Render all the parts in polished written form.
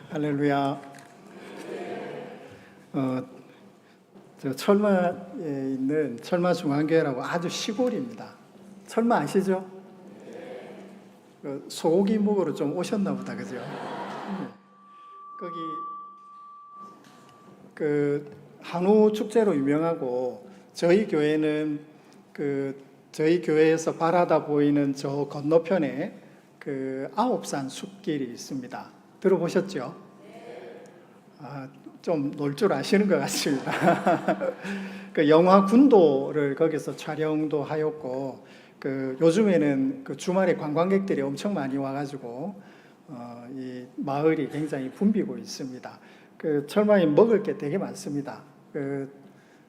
할렐루야. 저 철마에 있는 철마중앙교회라고 아주 시골입니다. 철마 아시죠? 소고기 먹으러 좀 오셨나 보다, 그죠? 거기 한우 축제로 유명하고, 저희 교회는 저희 교회에서 바라다 보이는 저 건너편에 아홉산 숲길이 있습니다. 들어보셨죠? 좀 놀 줄 아시는 것 같습니다. 영화 군도를 거기서 촬영도 하였고, 요즘에는 주말에 관광객들이 엄청 많이 와가지고 이 마을이 굉장히 붐비고 있습니다. 철마에 먹을 게 되게 많습니다.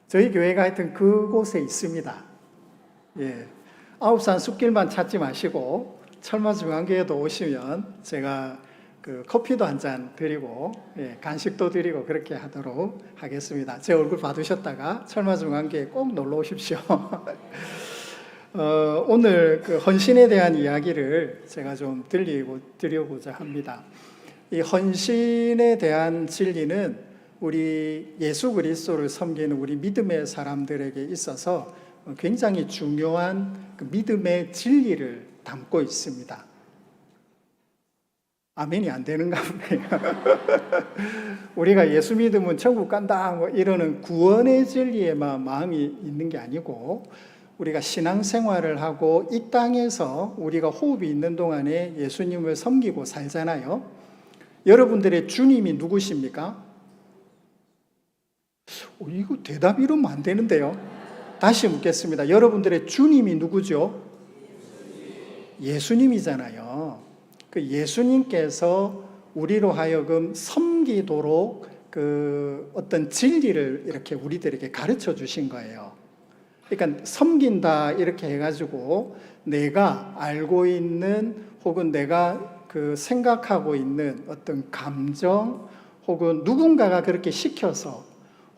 저희 교회가 하여튼 그곳에 있습니다. 예, 아홉산 숲길만 찾지 마시고 철마중앙교회도 오시면 제가 커피도 한 잔 드리고, 간식도 드리고 그렇게 하도록 하겠습니다. 제 얼굴 봐두셨다가 철마중앙교회 꼭 놀러 오십시오. 오늘 헌신에 대한 이야기를 제가 좀 드리고자 합니다. 이 헌신에 대한 진리는 우리 예수 그리스도를 섬기는 우리 믿음의 사람들에게 있어서 굉장히 중요한 믿음의 진리를 담고 있습니다. 아멘이 안 되는가 보네요. 우리가 예수 믿으면 천국 간다 이러는 구원의 진리에만 마음이 있는 게 아니고, 우리가 신앙생활을 하고 이 땅에서 우리가 호흡이 있는 동안에 예수님을 섬기고 살잖아요. 여러분들의 주님이 누구십니까? 이거 대답 이러면 안 되는데요. 다시 묻겠습니다. 여러분들의 주님이 누구죠? 예수님이잖아요. 예수님께서 우리로 하여금 섬기도록 어떤 진리를 이렇게 우리들에게 가르쳐 주신 거예요. 그러니까 섬긴다 이렇게 해가지고 내가 알고 있는 혹은 내가 생각하고 있는 어떤 감정, 혹은 누군가가 그렇게 시켜서,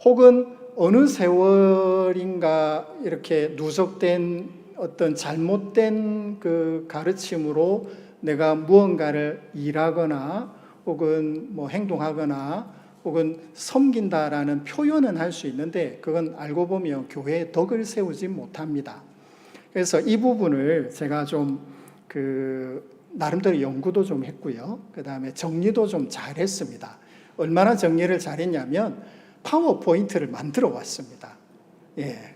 혹은 어느 세월인가 이렇게 누적된 어떤 잘못된 가르침으로 내가 무언가를 일하거나 혹은 행동하거나 혹은 섬긴다라는 표현은 할 수 있는데, 그건 알고 보면 교회에 덕을 세우지 못합니다. 그래서 이 부분을 제가 좀 나름대로 연구도 좀 했고요. 그 다음에 정리도 좀 잘했습니다. 얼마나 정리를 잘했냐면 파워포인트를 만들어 왔습니다. 예,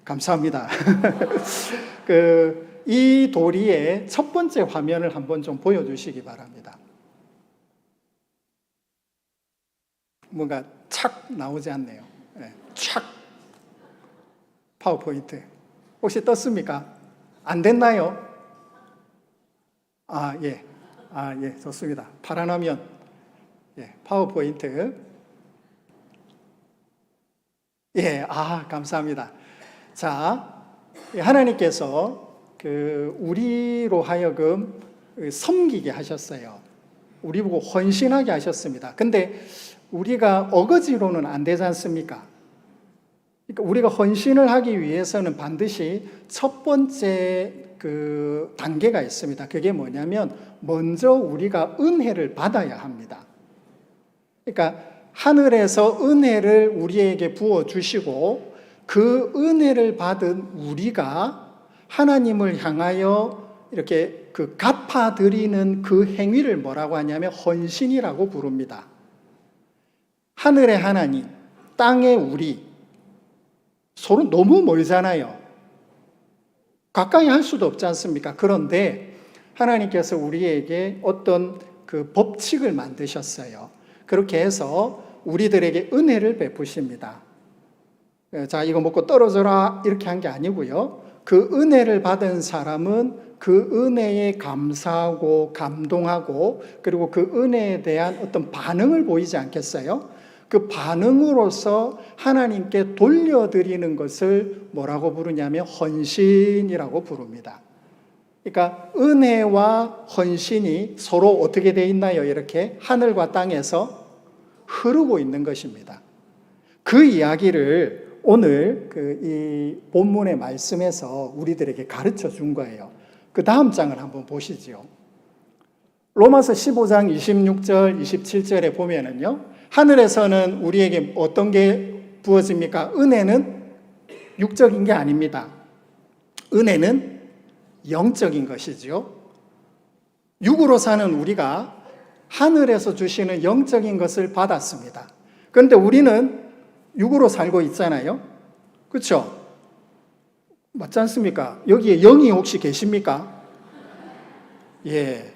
감사합니다. 이 도리의 첫 번째 화면을 한번 좀 보여주시기 바랍니다. 뭔가 착 나오지 않네요. 네, 착. 파워포인트. 혹시 떴습니까? 안 됐나요? 예. 예, 좋습니다. 파란 화면. 예, 파워포인트. 예, 감사합니다. 자, 하나님께서 우리로 하여금 섬기게 하셨어요. 우리 보고 헌신하게 하셨습니다. 근데 우리가 어거지로는 안 되지 않습니까? 그러니까 우리가 헌신을 하기 위해서는 반드시 첫 번째 단계가 있습니다. 그게 뭐냐면 먼저 우리가 은혜를 받아야 합니다. 그러니까 하늘에서 은혜를 우리에게 부어주시고, 그 은혜를 받은 우리가 하나님을 향하여 이렇게 갚아드리는 그 행위를 뭐라고 하냐면 헌신이라고 부릅니다. 하늘의 하나님, 땅의 우리, 서로 너무 멀잖아요. 가까이 할 수도 없지 않습니까? 그런데 하나님께서 우리에게 어떤 법칙을 만드셨어요. 그렇게 해서 우리들에게 은혜를 베푸십니다. 자, 이거 먹고 떨어져라 이렇게 한 게 아니고요. 그 은혜를 받은 사람은 그 은혜에 감사하고 감동하고, 그리고 그 은혜에 대한 어떤 반응을 보이지 않겠어요? 그 반응으로서 하나님께 돌려드리는 것을 뭐라고 부르냐면 헌신이라고 부릅니다. 그러니까 은혜와 헌신이 서로 어떻게 돼 있나요? 이렇게 하늘과 땅에서 흐르고 있는 것입니다. 그 이야기를 오늘 이 본문의 말씀에서 우리들에게 가르쳐 준 거예요. 그 다음 장을 한번 보시죠. 로마서 15장 26절, 27절에 보면은요, 하늘에서는 우리에게 어떤 게 부어집니까? 은혜는 육적인 게 아닙니다. 은혜는 영적인 것이죠. 육으로 사는 우리가 하늘에서 주시는 영적인 것을 받았습니다. 그런데 우리는 육으로 살고 있잖아요. 그렇죠? 맞지 않습니까? 여기에 영이 혹시 계십니까? 예.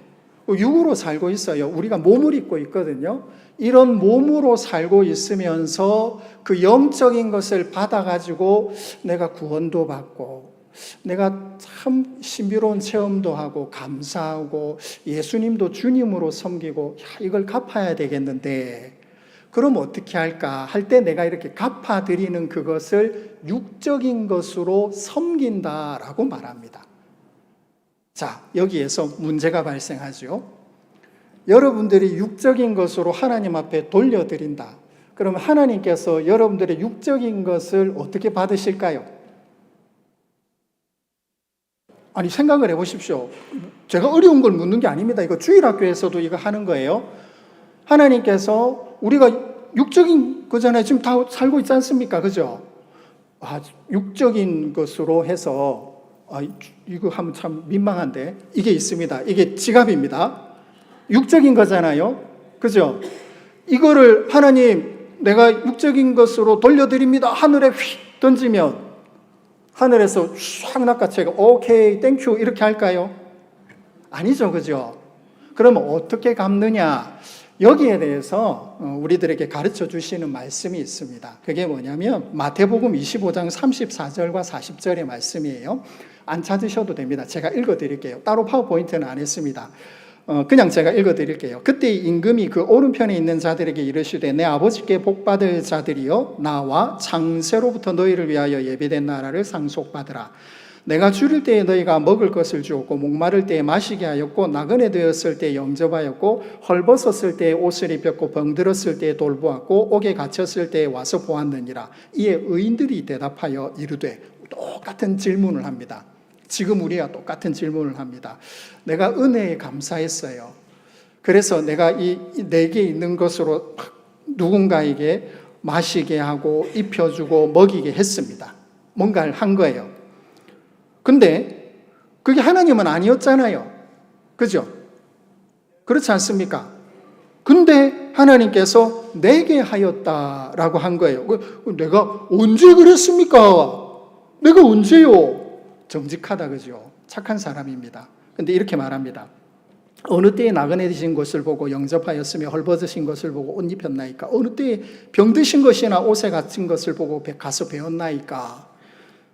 육으로 살고 있어요. 우리가 몸을 입고 있거든요. 이런 몸으로 살고 있으면서 그 영적인 것을 받아가지고 내가 구원도 받고 내가 참 신비로운 체험도 하고 감사하고 예수님도 주님으로 섬기고 이걸 갚아야 되겠는데 그럼 어떻게 할까 할 때 내가 이렇게 갚아드리는 그것을 육적인 것으로 섬긴다라고 말합니다. 자, 여기에서 문제가 발생하죠. 여러분들이 육적인 것으로 하나님 앞에 돌려드린다. 그러면 하나님께서 여러분들의 육적인 것을 어떻게 받으실까요? 아니, 생각을 해보십시오. 제가 어려운 걸 묻는 게 아닙니다. 이거 주일학교에서도 이거 하는 거예요. 하나님께서 우리가 육적인 거잖아요. 지금 다 살고 있지 않습니까? 그죠? 육적인 것으로 해서 이거 하면 참 민망한데 이게 있습니다. 이게 지갑입니다. 육적인 거잖아요. 그죠? 이거를 하나님 내가 육적인 것으로 돌려드립니다. 하늘에 휙 던지면 하늘에서 쫙 낚아채고 오케이 땡큐 이렇게 할까요? 아니죠. 그죠? 그러면 어떻게 갚느냐? 여기에 대해서 우리들에게 가르쳐 주시는 말씀이 있습니다. 그게 뭐냐면 마태복음 25장 34절과 40절의 말씀이에요. 안 찾으셔도 됩니다. 제가 읽어드릴게요. 따로 파워포인트는 안 했습니다. 그냥 제가 읽어드릴게요. 그때 임금이 그 오른편에 있는 자들에게 이르시되 내 아버지께 복받을 자들이여 나와 창세로부터 너희를 위하여 예비된 나라를 상속받으라. 내가 줄일 때에 너희가 먹을 것을 주었고 목마를 때에 마시게 하였고 나그네 되었을 때에 영접하였고 헐벗었을 때에 옷을 입혔고 병들었을 때에 돌보았고 옥에 갇혔을 때에 와서 보았느니라. 이에 의인들이 대답하여 이르되 똑같은 질문을 합니다. 지금 우리가 똑같은 질문을 합니다. 내가 은혜에 감사했어요. 그래서 내가 이 내게 있는 것으로 누군가에게 마시게 하고 입혀주고 먹이게 했습니다. 뭔가를 한 거예요. 근데 그게 하나님은 아니었잖아요. 그죠? 그렇지 않습니까? 근데 하나님께서 내게 하였다라고 한 거예요. 내가 언제 그랬습니까? 내가 언제요? 정직하다, 그죠? 착한 사람입니다. 근데 이렇게 말합니다. 어느 때에 나그네 되신 것을 보고 영접하였으며 헐벗으신 것을 보고 옷 입혔나이까? 어느 때에 병드신 것이나 옷에 갇힌 것을 보고 가서 배웠나이까?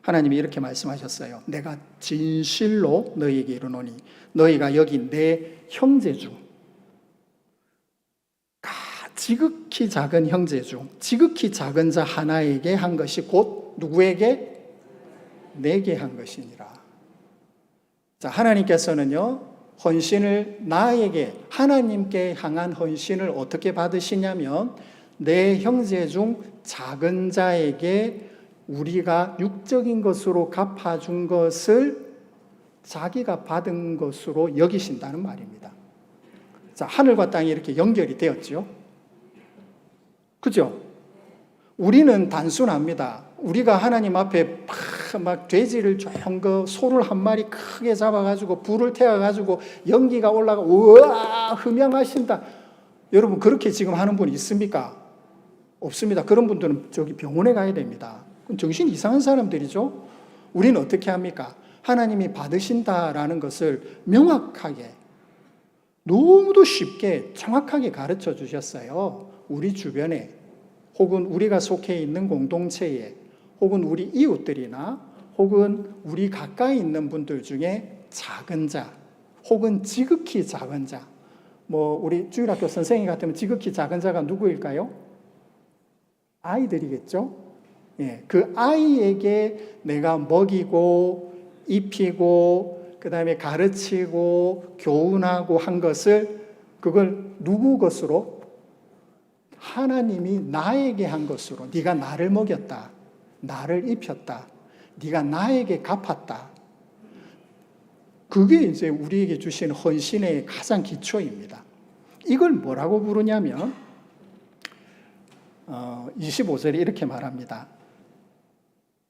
하나님이 이렇게 말씀하셨어요. 내가 진실로 너희에게 이르노니 너희가 여기 내 형제 중 지극히 작은 형제 중 지극히 작은 자 하나에게 한 것이 곧 누구에게? 내게 한 것이니라. 자, 하나님께서는요 헌신을 나에게 하나님께 향한 헌신을 어떻게 받으시냐면 내 형제 중 작은 자에게 우리가 육적인 것으로 갚아준 것을 자기가 받은 것으로 여기신다는 말입니다. 자, 하늘과 땅이 이렇게 연결이 되었죠. 그죠? 우리는 단순합니다. 우리가 하나님 앞에 막 돼지를 쫑거 소를 한 마리 크게 잡아가지고 불을 태워가지고 연기가 올라가 우와 흠양하신다. 여러분 그렇게 지금 하는 분 있습니까? 없습니다. 그런 분들은 저기 병원에 가야 됩니다. 정신 이상한 사람들이죠. 우리는 어떻게 합니까? 하나님이 받으신다라는 것을 명확하게 너무도 쉽게 정확하게 가르쳐 주셨어요. 우리 주변에 혹은 우리가 속해 있는 공동체에 혹은 우리 이웃들이나 혹은 우리 가까이 있는 분들 중에 작은 자 혹은 지극히 작은 자, 우리 주일학교 선생님 같으면 지극히 작은 자가 누구일까요? 아이들이겠죠. 예, 그 아이에게 내가 먹이고 입히고 그 다음에 가르치고 교훈하고 한 것을 그걸 누구 것으로? 하나님이 나에게 한 것으로. 네가 나를 먹였다. 나를 입혔다. 네가 나에게 갚았다. 그게 이제 우리에게 주신 헌신의 가장 기초입니다. 이걸 뭐라고 부르냐면 25절에 이렇게 말합니다.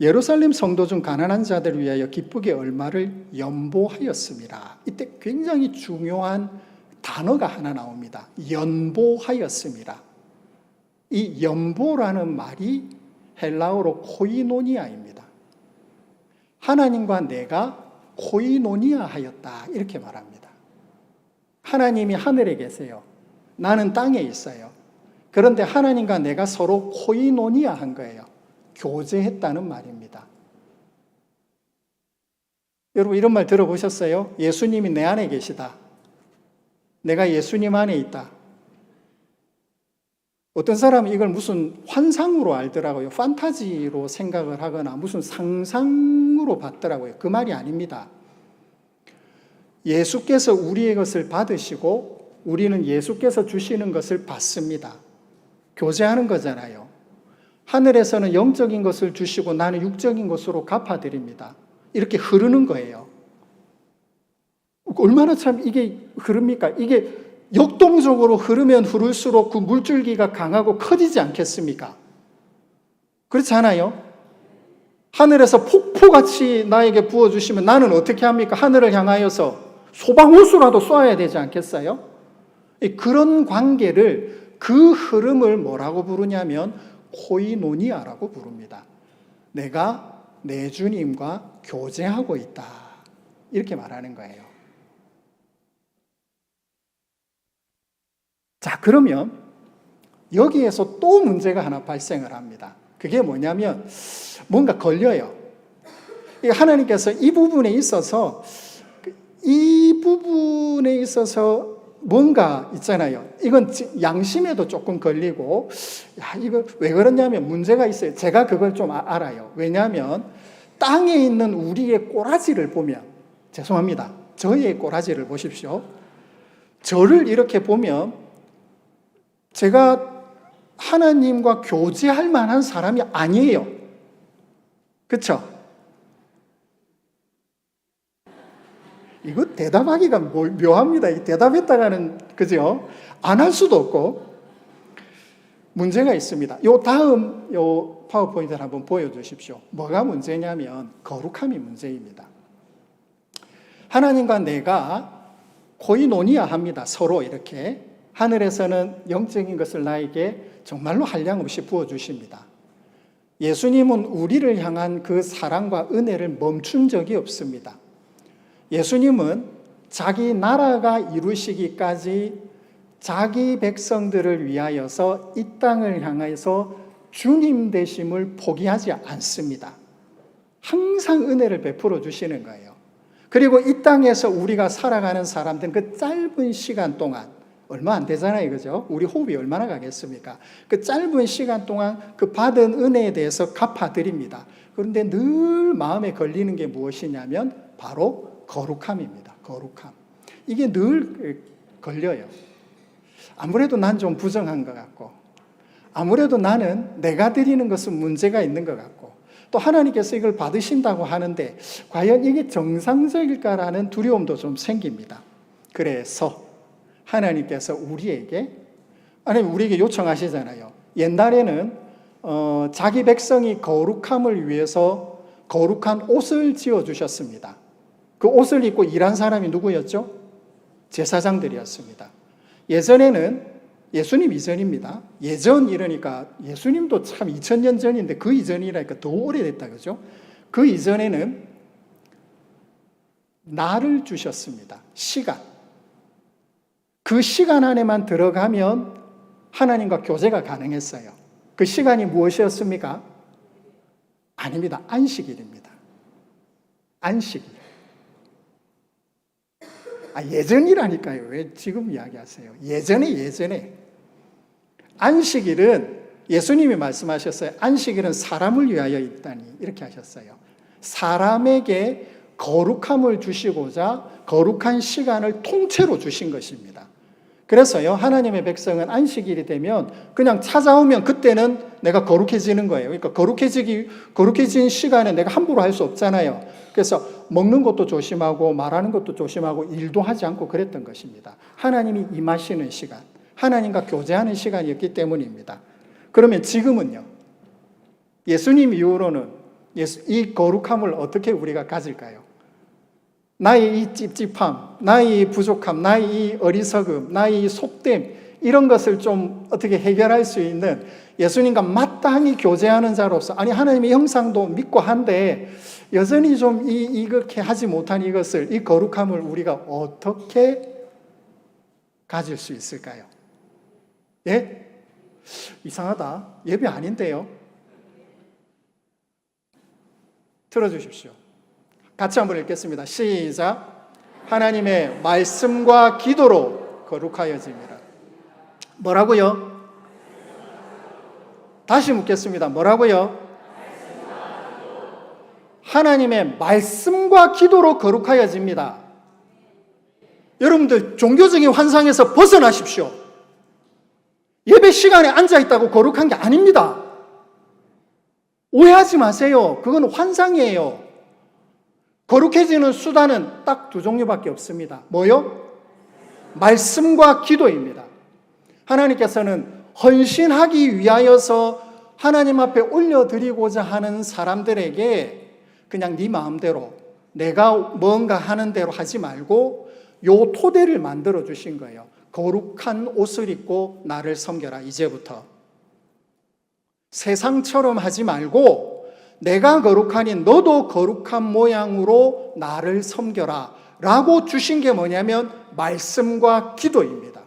예루살렘 성도 중 가난한 자들을 위하여 기쁘게 얼마를 연보하였습니다. 이때 굉장히 중요한 단어가 하나 나옵니다. 연보하였습니다. 이 연보라는 말이 헬라어로 코이노니아입니다. 하나님과 내가 코이노니아 하였다 이렇게 말합니다. 하나님이 하늘에 계세요. 나는 땅에 있어요. 그런데 하나님과 내가 서로 코이노니아 한 거예요. 교제했다는 말입니다. 여러분 이런 말 들어보셨어요? 예수님이 내 안에 계시다. 내가 예수님 안에 있다. 어떤 사람은 이걸 무슨 환상으로 알더라고요. 판타지로 생각을 하거나 무슨 상상으로 봤더라고요. 그 말이 아닙니다. 예수께서 우리의 것을 받으시고 우리는 예수께서 주시는 것을 받습니다. 교제하는 거잖아요. 하늘에서는 영적인 것을 주시고 나는 육적인 것으로 갚아드립니다. 이렇게 흐르는 거예요. 얼마나 참 이게 흐릅니까? 이게 역동적으로 흐르면 흐를수록 그 물줄기가 강하고 커지지 않겠습니까? 그렇지 않아요? 하늘에서 폭포같이 나에게 부어주시면 나는 어떻게 합니까? 하늘을 향하여서 소방호수라도 쏘아야 되지 않겠어요? 그런 관계를, 그 흐름을 뭐라고 부르냐면 코이노니아라고 부릅니다. 내가 내 주님과 교제하고 있다. 이렇게 말하는 거예요. 자, 그러면 여기에서 또 문제가 하나 발생을 합니다. 그게 뭐냐면 뭔가 걸려요. 하나님께서 이 부분에 있어서 뭔가 있잖아요. 이건 양심에도 조금 걸리고, 이거 왜 그러냐면 문제가 있어요. 제가 그걸 좀 알아요. 왜냐하면 땅에 있는 우리의 꼬라지를 보면, 죄송합니다. 저의 꼬라지를 보십시오. 저를 이렇게 보면 제가 하나님과 교제할 만한 사람이 아니에요. 그렇죠? 이거 대답하기가 묘합니다. 대답했다가는, 그죠? 안 할 수도 없고. 문제가 있습니다. 다음 파워포인트를 한번 보여주십시오. 뭐가 문제냐면 거룩함이 문제입니다. 하나님과 내가 코이노니아 합니다. 서로 이렇게. 하늘에서는 영적인 것을 나에게 정말로 한량없이 부어주십니다. 예수님은 우리를 향한 그 사랑과 은혜를 멈춘 적이 없습니다. 예수님은 자기 나라가 이루시기까지 자기 백성들을 위하여서 이 땅을 향해서 주님 되심을 포기하지 않습니다. 항상 은혜를 베풀어 주시는 거예요. 그리고 이 땅에서 우리가 살아가는 사람들은 그 짧은 시간 동안, 얼마 안 되잖아요, 그죠? 우리 호흡이 얼마나 가겠습니까? 그 짧은 시간 동안 그 받은 은혜에 대해서 갚아드립니다. 그런데 늘 마음에 걸리는 게 무엇이냐면 바로 거룩함입니다. 거룩함. 이게 늘 걸려요. 아무래도 난 좀 부정한 것 같고, 아무래도 나는 내가 드리는 것은 문제가 있는 것 같고, 또 하나님께서 이걸 받으신다고 하는데 과연 이게 정상적일까라는 두려움도 좀 생깁니다. 그래서 하나님께서 우리에게 요청하시잖아요. 옛날에는 자기 백성이 거룩함을 위해서 거룩한 옷을 지어주셨습니다. 그 옷을 입고 일한 사람이 누구였죠? 제사장들이었습니다. 예전에는, 예수님 이전입니다. 예전 이러니까 예수님도 참 2000년 전인데 그 이전이라니까 더 오래됐다, 그죠? 그 이전에는 날을 주셨습니다. 시간. 그 시간 안에만 들어가면 하나님과 교제가 가능했어요. 그 시간이 무엇이었습니까? 아닙니다. 안식일입니다. 안식일. 예전이라니까요. 왜 지금 이야기하세요? 예전에. 안식일은 예수님이 말씀하셨어요. 안식일은 사람을 위하여 있다니. 이렇게 하셨어요. 사람에게 거룩함을 주시고자 거룩한 시간을 통째로 주신 것입니다. 그래서요, 하나님의 백성은 안식일이 되면 그냥 찾아오면 그때는 내가 거룩해지는 거예요. 그러니까 거룩해진 시간에 내가 함부로 할 수 없잖아요. 그래서 먹는 것도 조심하고 말하는 것도 조심하고 일도 하지 않고 그랬던 것입니다. 하나님이 임하시는 시간, 하나님과 교제하는 시간이었기 때문입니다. 그러면 지금은요, 예수님 이후로는 이 거룩함을 어떻게 우리가 가질까요? 나의 이 찝찝함, 나의 이 부족함, 나의 이 어리석음, 나의 이 속됨, 이런 것을 좀 어떻게 해결할 수 있는 예수님과 마땅히 교제하는 자로서, 아니 하나님의 형상도 믿고 한데 여전히 좀 이렇게 하지 못한 이것을, 이 거룩함을 우리가 어떻게 가질 수 있을까요? 예? 이상하다. 예배 아닌데요? 들어주십시오. 같이 한번 읽겠습니다. 시작. 하나님의 말씀과 기도로 거룩하여집니다. 뭐라고요? 다시 묻겠습니다. 뭐라고요? 하나님의 말씀과 기도로 거룩하여집니다. 여러분들 종교적인 환상에서 벗어나십시오. 예배 시간에 앉아있다고 거룩한 게 아닙니다. 오해하지 마세요. 그건 환상이에요. 거룩해지는 수단은 딱 두 종류밖에 없습니다. 뭐요? 말씀과 기도입니다. 하나님께서는 헌신하기 위하여서 하나님 앞에 올려드리고자 하는 사람들에게 그냥 네 마음대로 내가 뭔가 하는 대로 하지 말고 요 토대를 만들어 주신 거예요. 거룩한 옷을 입고 나를 섬겨라. 이제부터 세상처럼 하지 말고 내가 거룩하니 너도 거룩한 모양으로 나를 섬겨라 라고 주신 게 뭐냐면 말씀과 기도입니다.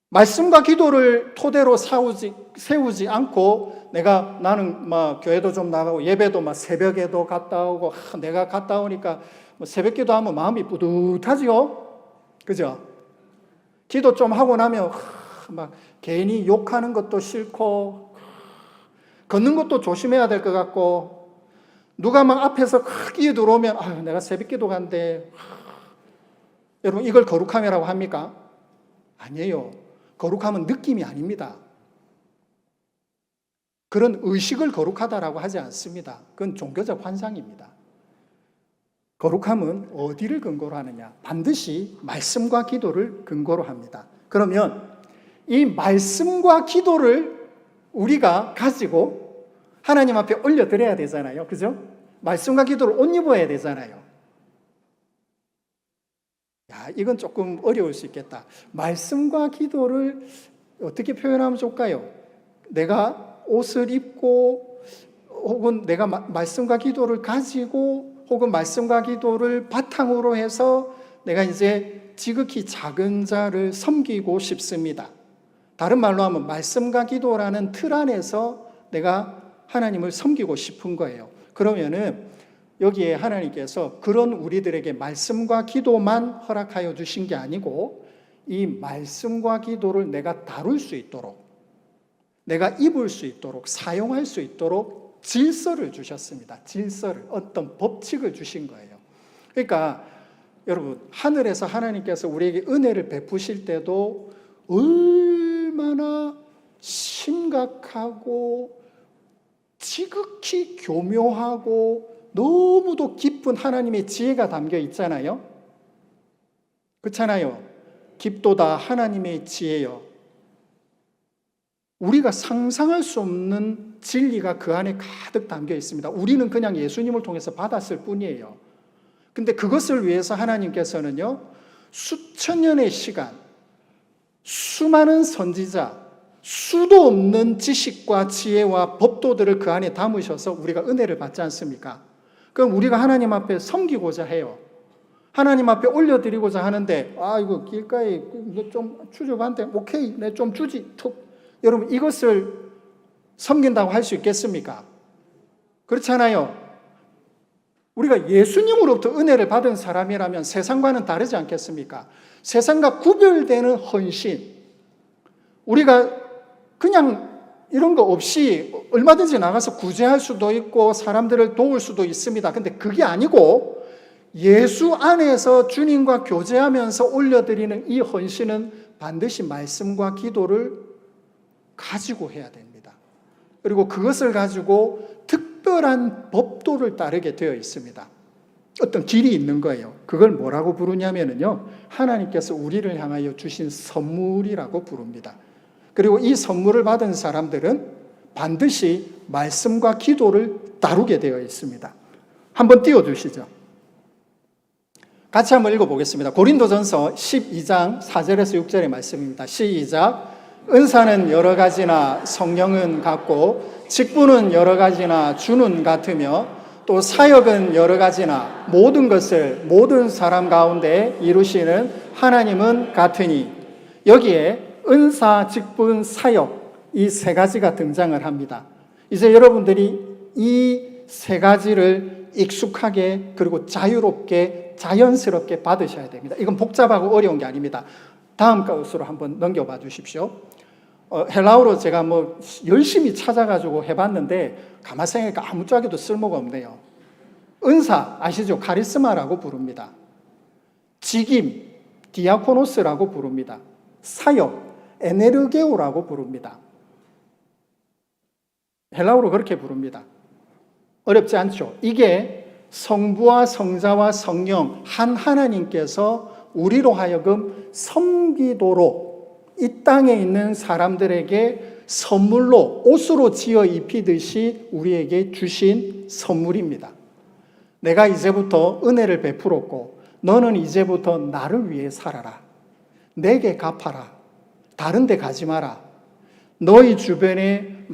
말씀과 기도를 토대로 세우지 않고 나는 막 교회도 좀 나가고 예배도 막 새벽에도 갔다 오고 내가 갔다 오니까 뭐 새벽 기도하면 마음이 뿌듯하지요. 그죠? 기도 좀 하고 나면 막 괜히 욕하는 것도 싫고 걷는 것도 조심해야 될 것 같고 누가 막 앞에서 크게 들어오면 내가 새벽 기도 간대. 여러분 이걸 거룩함이라고 합니까? 아니에요. 거룩함은 느낌이 아닙니다. 그런 의식을 거룩하다라고 하지 않습니다. 그건 종교적 환상입니다. 거룩함은 어디를 근거로 하느냐? 반드시 말씀과 기도를 근거로 합니다. 그러면 이 말씀과 기도를 우리가 가지고 하나님 앞에 올려드려야 되잖아요. 그죠? 말씀과 기도를 옷 입어야 되잖아요. 이건 조금 어려울 수 있겠다. 말씀과 기도를 어떻게 표현하면 좋을까요? 내가 옷을 입고 혹은 내가 말씀과 기도를 가지고 혹은 말씀과 기도를 바탕으로 해서 내가 이제 지극히 작은 자를 섬기고 싶습니다. 다른 말로 하면 말씀과 기도라는 틀 안에서 내가 하나님을 섬기고 싶은 거예요. 그러면은 여기에 하나님께서 그런 우리들에게 말씀과 기도만 허락하여 주신 게 아니고 이 말씀과 기도를 내가 다룰 수 있도록 내가 입을 수 있도록 사용할 수 있도록 질서를 주셨습니다. 질서를, 어떤 법칙을 주신 거예요. 그러니까 여러분 하늘에서 하나님께서 우리에게 은혜를 베푸실 때도 얼마나 심각하고 지극히 교묘하고 너무도 깊은 하나님의 지혜가 담겨 있잖아요. 그렇잖아요. 깊도다 하나님의 지혜요. 우리가 상상할 수 없는 진리가 그 안에 가득 담겨 있습니다. 우리는 그냥 예수님을 통해서 받았을 뿐이에요. 근데 그것을 위해서 하나님께서는요, 수천 년의 시간, 수많은 선지자, 수도 없는 지식과 지혜와 법도들을 그 안에 담으셔서 우리가 은혜를 받지 않습니까? 그럼 우리가 하나님 앞에 섬기고자 해요. 하나님 앞에 올려드리고자 하는데 이거 길가에 좀 추접한데 오케이 내 좀 주지 툭. 여러분 이것을 섬긴다고 할 수 있겠습니까? 그렇잖아요. 우리가 예수님으로부터 은혜를 받은 사람이라면 세상과는 다르지 않겠습니까? 세상과 구별되는 헌신, 우리가 그냥 이런 거 없이 얼마든지 나가서 구제할 수도 있고 사람들을 도울 수도 있습니다. 근데 그게 아니고 예수 안에서 주님과 교제하면서 올려드리는 이 헌신은 반드시 말씀과 기도를 가지고 해야 됩니다. 그리고 그것을 가지고 특별한 법도를 따르게 되어 있습니다. 어떤 길이 있는 거예요. 그걸 뭐라고 부르냐면요, 하나님께서 우리를 향하여 주신 선물이라고 부릅니다. 그리고 이 선물을 받은 사람들은 반드시 말씀과 기도를 다루게 되어 있습니다. 한번 띄워주시죠. 같이 한번 읽어보겠습니다. 고린도전서 12장 4절에서 6절의 말씀입니다. 시작. 은사는 여러 가지나 성령은 같고 직분은 여러 가지나 주는 같으며 또 사역은 여러 가지나 모든 것을 모든 사람 가운데 이루시는 하나님은 같으니, 여기에 은사, 직분, 사역 이 세 가지가 등장을 합니다. 이제 여러분들이 이 세 가지를 익숙하게 그리고 자유롭게 자연스럽게 받으셔야 됩니다. 이건 복잡하고 어려운 게 아닙니다. 다음 것으로 한번 넘겨봐 주십시오. 헬라어로 제가 열심히 찾아가지고 해봤는데 가만 생각하니까 아무짝에도 쓸모가 없네요. 은사 아시죠? 카리스마라고 부릅니다. 직임, 디아코노스라고 부릅니다. 사역, 에네르게오라고 부릅니다. 헬라어로 그렇게 부릅니다. 어렵지 않죠? 이게 성부와 성자와 성령 한 하나님께서 우리로 하여금 섬기도록 이 땅에 있는 사람들에게 선물로 옷으로 지어 입히듯이 우리에게 주신 선물입니다. 내가 이제부터 은혜를 베풀었고 너는 이제부터 나를 위해 살아라. 내게 갚아라. 다른 데 가지 마라. 너희 주변에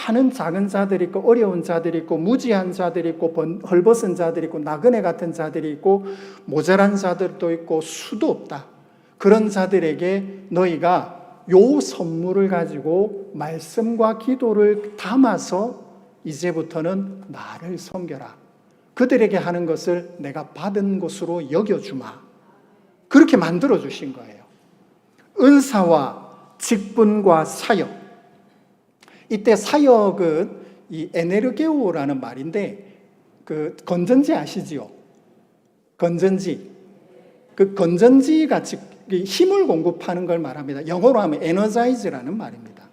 많은 작은 자들이 있고 어려운 자들이 있고 무지한 자들이 있고 헐벗은 자들이 있고 나그네 같은 자들이 있고 모자란 자들도 있고 수도 없다. 그런 자들에게 너희가 요 선물을 가지고 말씀과 기도를 담아서 이제부터는 나를 섬겨라. 그들에게 하는 것을 내가 받은 것으로 여겨주마. 그렇게 만들어 주신 거예요. 은사와 직분과 사역. 이때 사역은 이 에네르게오라는 말인데, 그 건전지 아시지요? 건전지. 그 건전지가 힘을 공급하는 걸 말합니다. 영어로 하면 에너자이즈라는 말입니다.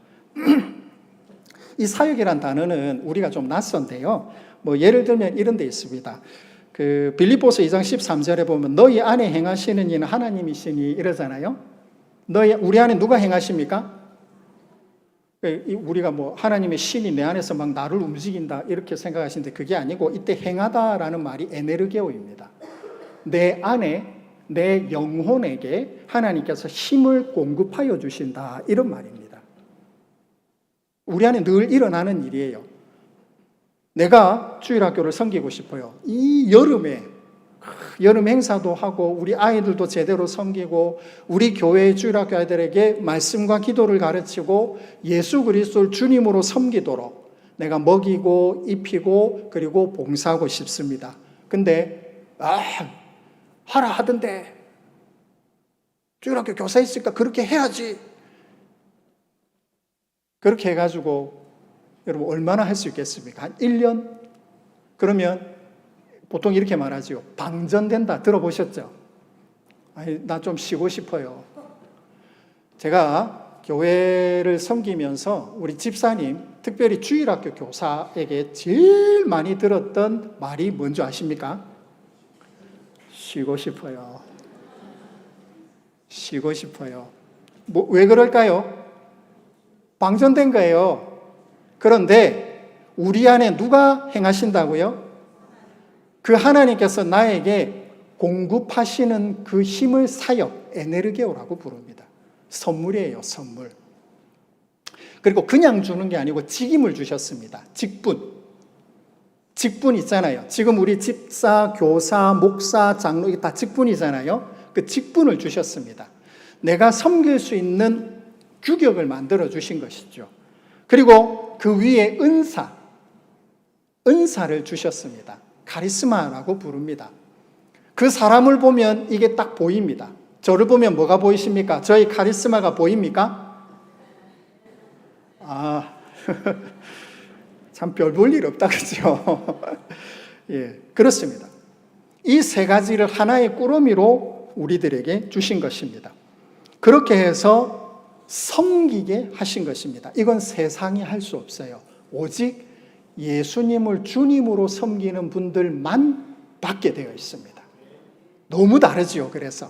이 사역이란 단어는 우리가 좀 낯선데요. 예를 들면 이런 데 있습니다. 그 빌립보서 2장 13절에 보면 너희 안에 행하시는 이는 하나님이시니 이러잖아요. 우리 안에 누가 행하십니까? 우리가 하나님의 신이 내 안에서 막 나를 움직인다 이렇게 생각하시는데 그게 아니고, 이때 행하다라는 말이 에네르게오입니다. 내 안에 내 영혼에게 하나님께서 힘을 공급하여 주신다 이런 말입니다. 우리 안에 늘 일어나는 일이에요. 내가 주일학교를 섬기고 싶어요. 이 여름에 여름 행사도 하고 우리 아이들도 제대로 섬기고 우리 교회의 주일학교 아이들에게 말씀과 기도를 가르치고 예수 그리스도를 주님으로 섬기도록 내가 먹이고 입히고 그리고 봉사하고 싶습니다. 근데 하라 하던데 주일학교 교사 있으니까 그렇게 해야지. 그렇게 해가지고 여러분 얼마나 할 수 있겠습니까? 한 1년? 그러면 보통 이렇게 말하죠. 방전된다. 들어보셨죠? 나 좀 쉬고 싶어요. 제가 교회를 섬기면서 우리 집사님, 특별히 주일학교 교사에게 제일 많이 들었던 말이 뭔지 아십니까? 쉬고 싶어요. 쉬고 싶어요. 왜 그럴까요? 방전된 거예요. 그런데 우리 안에 누가 행하신다고요? 그 하나님께서 나에게 공급하시는 그 힘을 사역, 에네르게오라고 부릅니다. 선물이에요, 선물. 그리고 그냥 주는 게 아니고 직임을 주셨습니다. 직분. 직분 있잖아요. 지금 우리 집사, 교사, 목사, 장로 이게 다 직분이잖아요. 그 직분을 주셨습니다. 내가 섬길 수 있는 규격을 만들어 주신 것이죠. 그리고 그 위에 은사를 주셨습니다. 카리스마라고 부릅니다. 그 사람을 보면 이게 딱 보입니다. 저를 보면 뭐가 보이십니까? 저희 카리스마가 보입니까? 참 별 볼 일 없다, 그죠? 예, 그렇습니다. 이 세 가지를 하나의 꾸러미로 우리들에게 주신 것입니다. 그렇게 해서 섬기게 하신 것입니다. 이건 세상이 할 수 없어요. 오직 예수님을 주님으로 섬기는 분들만 받게 되어 있습니다. 너무 다르지요. 그래서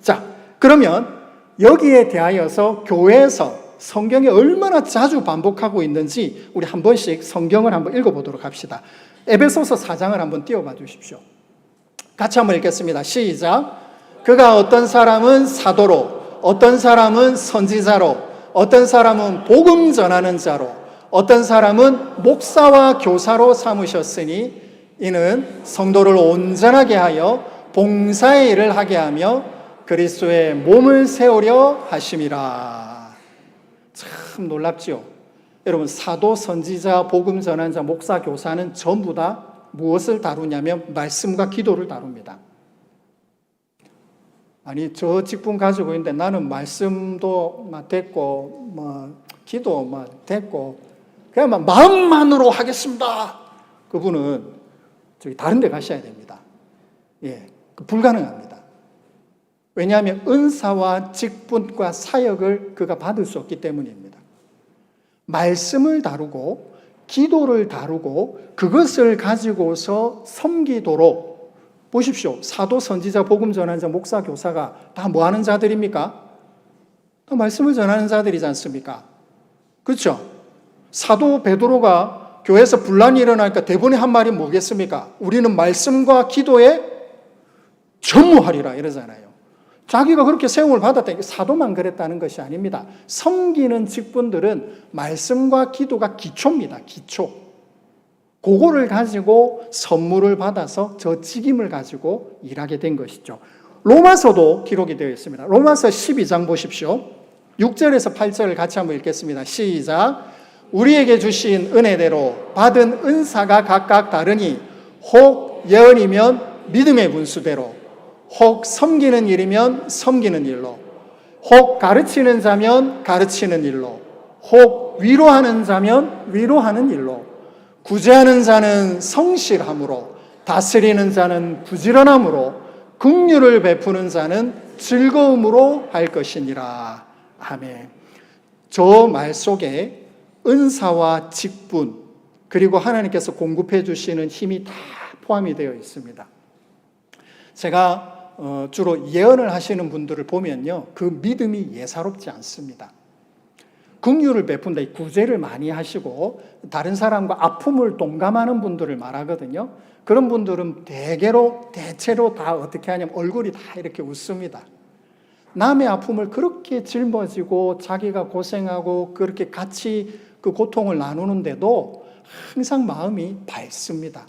자, 그러면 여기에 대하여서 교회에서 성경에 얼마나 자주 반복하고 있는지 우리 한 번씩 성경을 한번 읽어보도록 합시다. 에베소서 4장을 한번 띄워봐 주십시오. 같이 한번 읽겠습니다. 시작. 그가 어떤 사람은 사도로, 어떤 사람은 선지자로, 어떤 사람은 복음 전하는 자로, 어떤 사람은 목사와 교사로 삼으셨으니 이는 성도를 온전하게 하여 봉사의 일을 하게 하며 그리스도의 몸을 세우려 하심이라. 참 놀랍지요. 여러분, 사도, 선지자, 복음 전환자, 목사, 교사는 전부 다 무엇을 다루냐면 말씀과 기도를 다룹니다. 아니, 저 직분 가지고 있는데 나는 말씀도 됐고 기도 됐고 그냥 마음만으로 하겠습니다. 그분은 저기 다른 데 가셔야 됩니다. 예, 불가능합니다. 왜냐하면 은사와 직분과 사역을 그가 받을 수 없기 때문입니다. 말씀을 다루고 기도를 다루고 그것을 가지고서 섬기도록 보십시오. 사도, 선지자, 복음 전환자, 목사, 교사가 다 뭐 하는 자들입니까? 다 말씀을 전하는 자들이지 않습니까? 그렇죠? 사도 베드로가 교회에서 분란이 일어나니까 대본에 한 말이 뭐겠습니까? 우리는 말씀과 기도에 전무하리라 이러잖아요. 자기가 그렇게 세움을 받았다니까 사도만 그랬다는 것이 아닙니다. 섬기는 직분들은 말씀과 기도가 기초입니다. 기초. 그거를 가지고 선물을 받아서 저 직임을 가지고 일하게 된 것이죠. 로마서도 기록이 되어 있습니다. 로마서 12장 보십시오. 6절에서 8절을 같이 한번 읽겠습니다. 시작. 우리에게 주신 은혜대로 받은 은사가 각각 다르니 혹 예언이면 믿음의 분수대로, 혹 섬기는 일이면 섬기는 일로, 혹 가르치는 자면 가르치는 일로, 혹 위로하는 자면 위로하는 일로, 구제하는 자는 성실함으로, 다스리는 자는 부지런함으로, 긍휼을 베푸는 자는 즐거움으로 할 것이니라. 아멘. 저 말 속에 은사와 직분 그리고 하나님께서 공급해 주시는 힘이 다 포함이 되어 있습니다. 제가 주로 예언을 하시는 분들을 보면요, 그 믿음이 예사롭지 않습니다. 긍휼을 베푼다, 구제를 많이 하시고 다른 사람과 아픔을 동감하는 분들을 말하거든요. 그런 분들은 대체로 다 어떻게 하냐면 얼굴이 다 이렇게 웃습니다. 남의 아픔을 그렇게 짊어지고 자기가 고생하고 그렇게 같이 그 고통을 나누는데도 항상 마음이 밝습니다.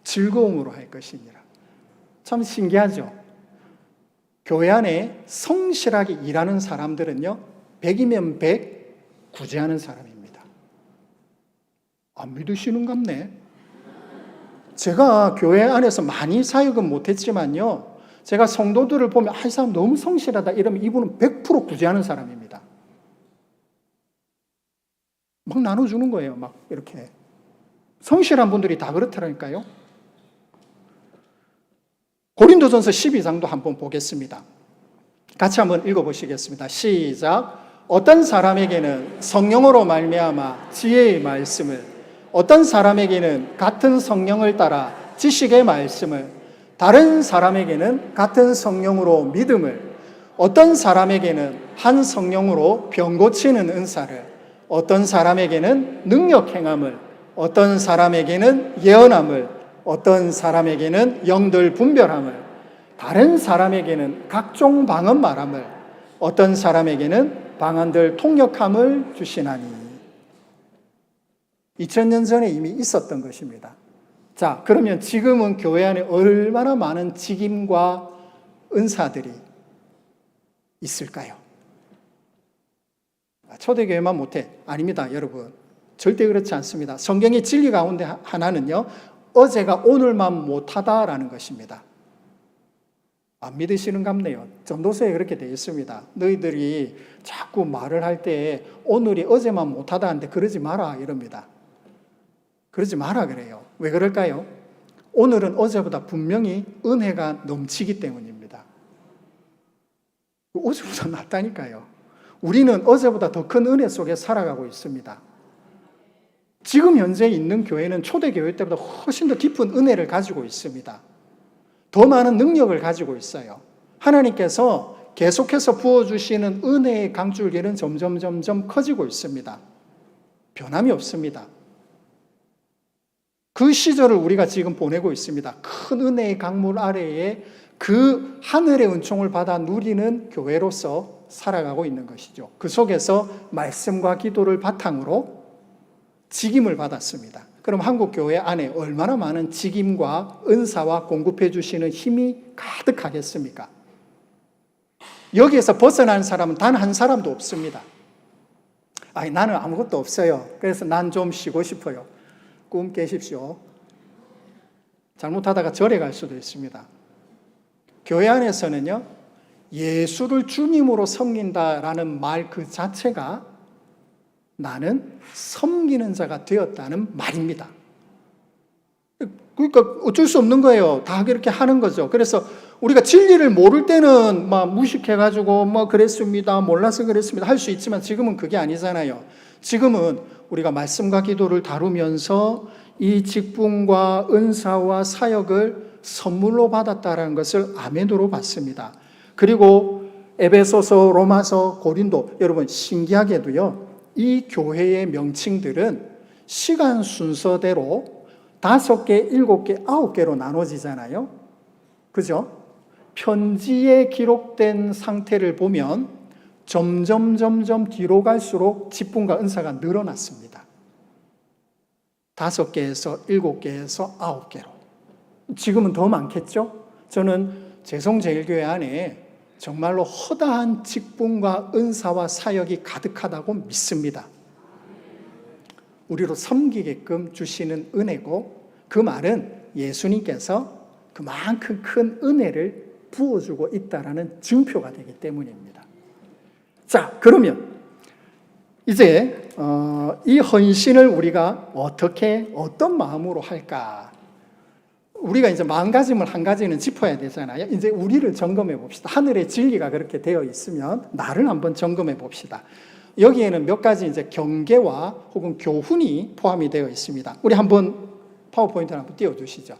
즐거움으로 할 것이니라. 참 신기하죠? 교회 안에 성실하게 일하는 사람들은요, 100이면 100 구제하는 사람입니다. 안 믿으시는갑네. 제가 교회 안에서 많이 사역은 못했지만요, 제가 성도들을 보면 이 사람 너무 성실하다 이러면 이분은 100% 구제하는 사람입니다. 막 나눠주는 거예요. 막 이렇게. 성실한 분들이 다 그렇더라니까요. 고린도전서 12장도 한번 보겠습니다. 같이 한번 읽어보시겠습니다. 시작. 어떤 사람에게는 성령으로 말미암아 지혜의 말씀을, 어떤 사람에게는 같은 성령을 따라 지식의 말씀을, 다른 사람에게는 같은 성령으로 믿음을, 어떤 사람에게는 한 성령으로 병 고치는 은사를, 어떤 사람에게는 능력 행함을, 어떤 사람에게는 예언함을, 어떤 사람에게는 영들 분별함을, 다른 사람에게는 각종 방언 말함을, 어떤 사람에게는 방언들 통역함을 주시나니. 2000년 전에 이미 있었던 것입니다. 자, 그러면 지금은 교회 안에 얼마나 많은 직임과 은사들이 있을까요? 초대교회만 못해? 아닙니다, 여러분. 절대 그렇지 않습니다. 성경의 진리 가운데 하나는요, 어제가 오늘만 못하다라는 것입니다. 안 믿으시는갑네요. 전도서에 그렇게 되어 있습니다. 너희들이 자꾸 말을 할 때 오늘이 어제만 못하다 하는데 그러지 마라 이럽니다. 그러지 마라 그래요. 왜 그럴까요? 오늘은 어제보다 분명히 은혜가 넘치기 때문입니다. 어제보다 낫다니까요. 우리는 어제보다 더 큰 은혜 속에 살아가고 있습니다. 지금 현재 있는 교회는 초대교회 때보다 훨씬 더 깊은 은혜를 가지고 있습니다. 더 많은 능력을 가지고 있어요. 하나님께서 계속해서 부어주시는 은혜의 강줄기는 점점 커지고 있습니다. 변함이 없습니다. 그 시절을 우리가 지금 보내고 있습니다. 큰 은혜의 강물 아래에 그 하늘의 은총을 받아 누리는 교회로서 살아가고 있는 것이죠. 그 속에서 말씀과 기도를 바탕으로 직임을 받았습니다. 그럼 한국 교회 안에 얼마나 많은 직임과 은사와 공급해 주시는 힘이 가득하겠습니까? 여기에서 벗어난 사람은 단 한 사람도 없습니다. 아니, 나는 아무것도 없어요. 그래서 난 좀 쉬고 싶어요. 꿈 깨십시오. 잘못하다가 절에 갈 수도 있습니다. 교회 안에서는요, 예수를 주님으로 섬긴다라는 말 그 자체가 나는 섬기는 자가 되었다는 말입니다. 그러니까 어쩔 수 없는 거예요. 다 그렇게 하는 거죠. 그래서 우리가 진리를 모를 때는 막 무식해가지고 뭐 그랬습니다, 몰라서 그랬습니다 할 수 있지만 지금은 그게 아니잖아요. 지금은 우리가 말씀과 기도를 다루면서 이 직분과 은사와 사역을 선물로 받았다는 것을 아멘으로 받습니다. 그리고 에베소서, 로마서, 고린도, 여러분 신기하게도요, 이 교회의 명칭들은 시간 순서대로 5개, 7개, 9개로 나눠지잖아요. 그죠? 편지에 기록된 상태를 보면 점점 뒤로 갈수록 직분과 은사가 늘어났습니다. 5개에서 7개에서 9개로. 지금은 더 많겠죠? 저는 재성제일교회 안에 정말로 허다한 직분과 은사와 사역이 가득하다고 믿습니다. 우리로 섬기게끔 주시는 은혜고, 그 말은 예수님께서 그만큼 큰 은혜를 부어주고 있다라는 증표가 되기 때문입니다. 자, 그러면 이제 이 헌신을 우리가 어떤 마음으로 할까? 우리가 이제 마음가짐을 한 가지는 짚어야 되잖아요. 이제 우리를 점검해 봅시다. 하늘의 진리가 그렇게 되어 있으면 나를 한번 점검해 봅시다. 여기에는 몇 가지 이제 경계와 혹은 교훈이 포함이 되어 있습니다. 우리 한번 파워포인트를 한번 띄워주시죠.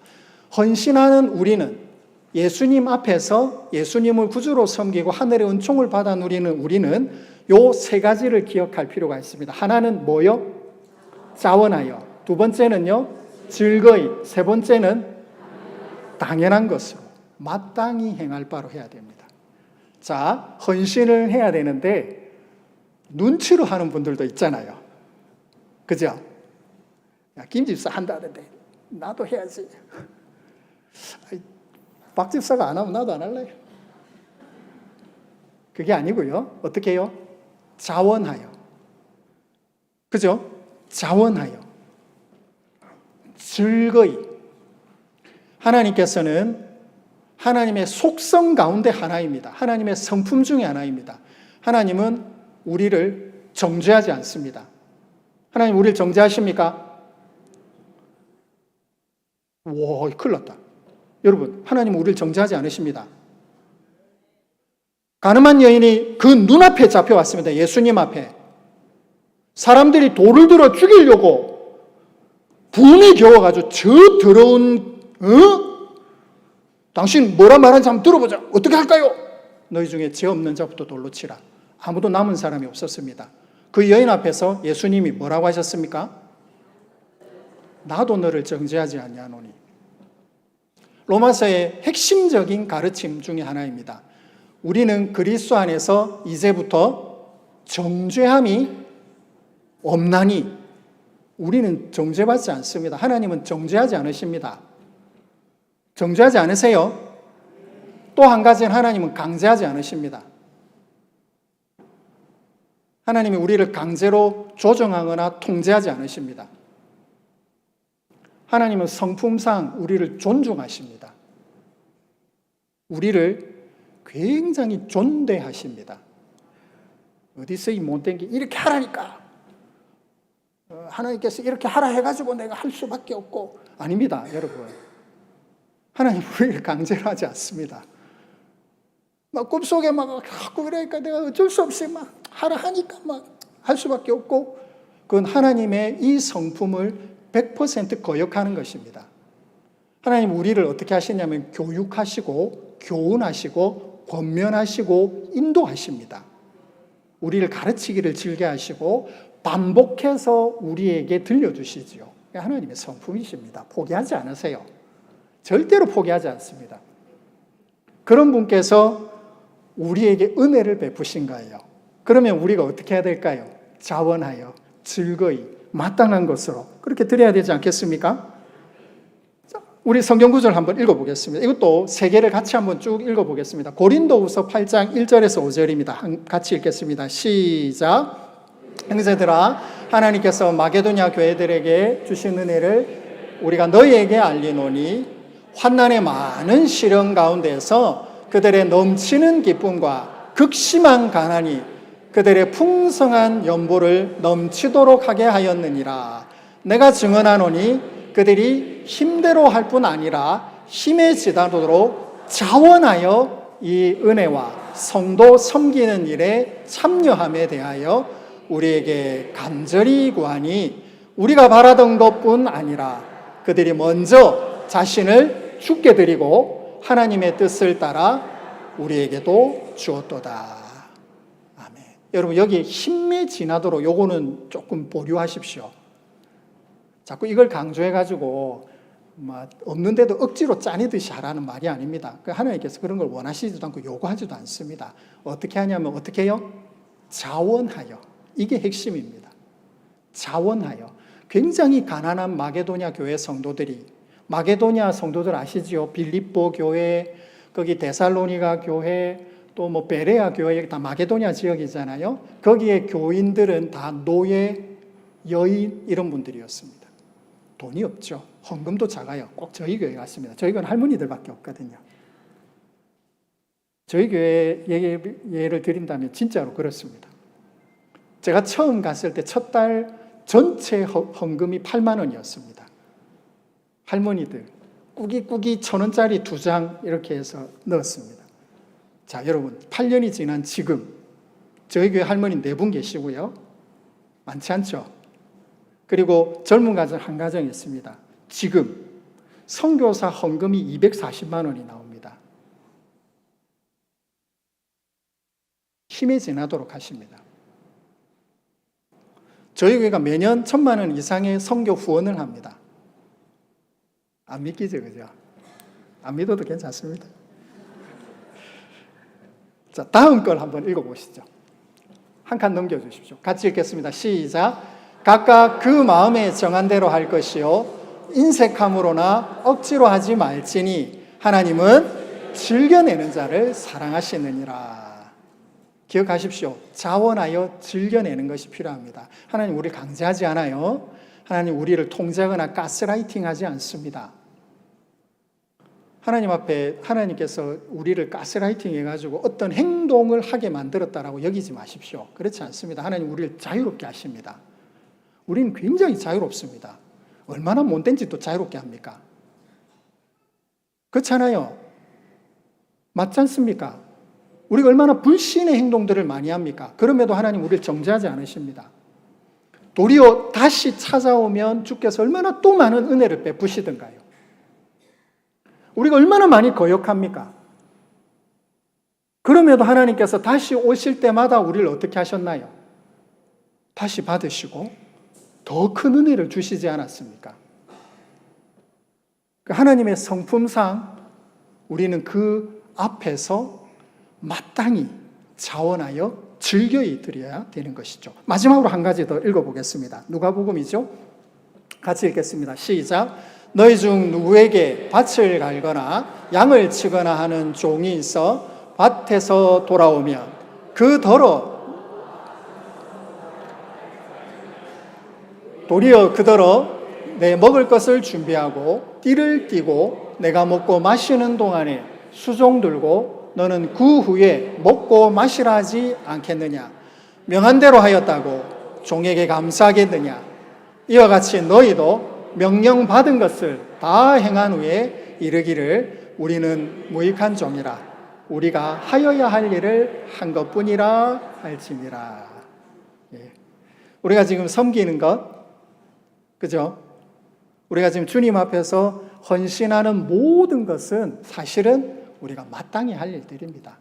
헌신하는 우리는 예수님 앞에서 예수님을 구주로 섬기고 하늘의 은총을 받아 누리는 우리는 요 3가지를 기억할 필요가 있습니다. 하나는 뭐요? 자원하여. 2번째는요? 즐거이. 3번째는 당연한 것으로 마땅히 행할 바로 해야 됩니다. 자, 헌신을 해야 되는데 눈치로 하는 분들도 있잖아요. 그죠? 야, 김 집사 한다는데 나도 해야지. 박 집사가 안 하면 나도 안 할래요. 그게 아니고요. 어떻게 해요? 자원하여. 그죠? 자원하여. 즐거이. 하나님께서는 하나님의 속성 가운데 하나입니다. 하나님의 성품 중에 하나입니다. 하나님은 우리를 정죄하지 않습니다. 하나님 우리를 정죄하십니까? 와, 큰일 났다. 여러분, 하나님은 우리를 정죄하지 않으십니다. 가늠한 여인이 그 눈앞에 잡혀왔습니다. 예수님 앞에. 사람들이 돌을 들어 죽이려고 분이 겨워가지고 저 더러운 당신 뭐라 말하는지 한번 들어보자. 어떻게 할까요? 너희 중에 죄 없는 자부터 돌로 치라. 아무도 남은 사람이 없었습니다. 그 여인 앞에서 예수님이 뭐라고 하셨습니까? 나도 너를 정죄하지 아니하노니. 로마서의 핵심적인 가르침 중에 하나입니다. 우리는 그리스도 안에서 이제부터 정죄함이 없나니, 우리는 정죄받지 않습니다. 하나님은 정죄하지 않으십니다. 정죄하지 않으세요? 또 한 가지는 하나님은 강제하지 않으십니다. 하나님이 우리를 강제로 조정하거나 통제하지 않으십니다. 하나님은 성품상 우리를 존중하십니다. 우리를 굉장히 존대하십니다. 어디서 이 못된 게 이렇게 하라니까. 하나님께서 이렇게 하라 해가지고 내가 할 수밖에 없고. 아닙니다, 여러분. 하나님 우리를 강제로 하지 않습니다. 막 꿈속에 막 자꾸 그러니까 내가 어쩔 수 없이 막 하라 하니까 막 할 수밖에 없고, 그건 하나님의 이 성품을 100% 거역하는 것입니다. 하나님 우리를 어떻게 하시냐면 교육하시고 교훈하시고 권면하시고 인도하십니다. 우리를 가르치기를 즐겨 하시고 반복해서 우리에게 들려주시지요. 하나님의 성품이십니다. 포기하지 않으세요. 절대로 포기하지 않습니다. 그런 분께서 우리에게 은혜를 베푸신 거예요. 그러면 우리가 어떻게 해야 될까요? 자원하여 즐거이 마땅한 것으로 그렇게 드려야 되지 않겠습니까? 자, 우리 성경 구절 한번 읽어보겠습니다. 이것도 세 개를 같이 한번 쭉 읽어보겠습니다. 고린도후서 8장 1절에서 5절입니다. 같이 읽겠습니다. 시작. 형제들아, 하나님께서 마게도냐 교회들에게 주신 은혜를 우리가 너희에게 알리노니 환난의 많은 시련 가운데서 그들의 넘치는 기쁨과 극심한 가난이 그들의 풍성한 연보를 넘치도록 하게 하였느니라. 내가 증언하노니 그들이 힘대로 할 뿐 아니라 힘에지다도록 자원하여 이 은혜와 성도 섬기는 일에 참여함에 대하여 우리에게 간절히 구하니 우리가 바라던 것뿐 아니라 그들이 먼저 자신을 죽게 드리고 하나님의 뜻을 따라 우리에게도 주었도다. 아멘. 여러분 여기 힘에 지나도록 요거는 조금 보류하십시오. 자꾸 이걸 강조해가지고 없는데도 억지로 짜내듯이 하라는 말이 아닙니다. 하나님께서 그런 걸 원하시지도 않고 요구하지도 않습니다. 어떻게 하냐면 어떻게 해요? 자원하여. 이게 핵심입니다. 자원하여. 굉장히 가난한 마게도냐 교회 성도들이, 마게도냐 성도들 아시지요? 빌립보 교회, 거기 데살로니가 교회, 또 뭐 베레아 교회, 다 마게도냐 지역이잖아요. 거기에 교인들은 다 노예, 여인 이런 분들이었습니다. 돈이 없죠. 헌금도 작아요. 꼭 저희 교회 같습니다. 저희 교회는 할머니들밖에 없거든요. 저희 교회 예를 드린다면 진짜로 그렇습니다. 제가 처음 갔을 때 첫 달 전체 헌금이 8만 원이었습니다. 할머니들 꾸기꾸기 1,000원짜리 2장 이렇게 해서 넣었습니다. 자, 여러분 8년이 지난 지금 저희 교회 할머니 4분 계시고요. 많지 않죠? 그리고 젊은 가정 한 가정 있습니다. 지금 선교사 헌금이 240만 원이 나옵니다. 힘에 지나도록 하십니다. 저희 교회가 매년 1,000만 원 이상의 선교 후원을 합니다. 안 믿기죠, 그죠? 안 믿어도 괜찮습니다. 자, 다음 걸 한번 읽어보시죠. 한 칸 넘겨주십시오. 같이 읽겠습니다. 시작. 각각 그 마음에 정한 대로 할 것이요 인색함으로나 억지로 하지 말지니 하나님은 즐겨내는 자를 사랑하시느니라. 기억하십시오. 자원하여 즐겨내는 것이 필요합니다. 하나님 우리를 강제하지 않아요. 하나님 우리를 통제하거나 가스라이팅하지 않습니다. 하나님 앞에 하나님께서 우리를 가스라이팅 해가지고 어떤 행동을 하게 만들었다라고 여기지 마십시오. 그렇지 않습니다. 하나님 우리를 자유롭게 하십니다. 우리는 굉장히 자유롭습니다. 얼마나 못된 짓도 자유롭게 합니까? 그렇잖아요. 맞지 않습니까? 우리가 얼마나 불신의 행동들을 많이 합니까? 그럼에도 하나님 우리를 정죄하지 않으십니다. 도리어 다시 찾아오면 주께서 얼마나 또 많은 은혜를 베푸시던가요? 우리가 얼마나 많이 거역합니까? 그럼에도 하나님께서 다시 오실 때마다 우리를 어떻게 하셨나요? 다시 받으시고 더 큰 은혜를 주시지 않았습니까? 하나님의 성품상 우리는 그 앞에서 마땅히 자원하여 즐겨이 드려야 되는 것이죠. 마지막으로 한 가지 더 읽어보겠습니다. 누가복음이죠? 같이 읽겠습니다. 시작. 너희 중 누구에게 밭을 갈거나 양을 치거나 하는 종이 있어 밭에서 돌아오면 도리어 그더러 내 먹을 것을 준비하고 띠를 띠고 내가 먹고 마시는 동안에 수종 들고 너는 그 후에 먹고 마시라 하지 않겠느냐? 명한 대로 하였다고 종에게 감사하겠느냐? 이와 같이 너희도 명령받은 것을 다 행한 후에 때에 이르기를 우리는 무익한 종이라 우리가 하여야 할 일을 한 것뿐이라 할지니라. 예. 우리가 지금 섬기는 것, 그죠? 우리가 지금 주님 앞에서 헌신하는 모든 것은 사실은 우리가 마땅히 할 일들입니다.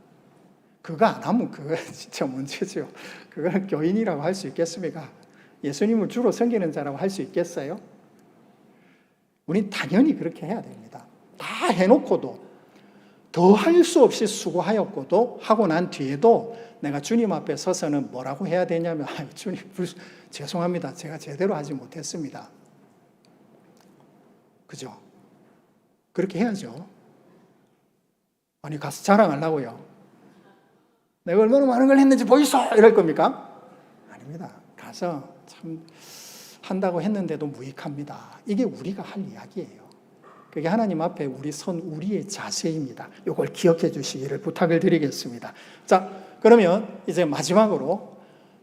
그거 안 하면 그거 진짜 문제죠. 그걸 교인이라고 할 수 있겠습니까? 예수님을 주로 섬기는 자라고 할 수 있겠어요? 우린 당연히 그렇게 해야 됩니다. 다 해놓고도 더 할 수 없이 수고하였고도 하고 난 뒤에도 내가 주님 앞에 서서는 뭐라고 해야 되냐면 주님 죄송합니다. 제가 제대로 하지 못했습니다. 그죠? 그렇게 해야죠. 아니 가서 자랑하려고요. 내가 얼마나 많은 걸 했는지 보이소! 이럴 겁니까? 아닙니다. 가서 참 한다고 했는데도 무익합니다. 이게 우리가 할 이야기예요. 그게 하나님 앞에 우리의 자세입니다. 이걸 기억해 주시기를 부탁을 드리겠습니다. 자, 그러면 이제 마지막으로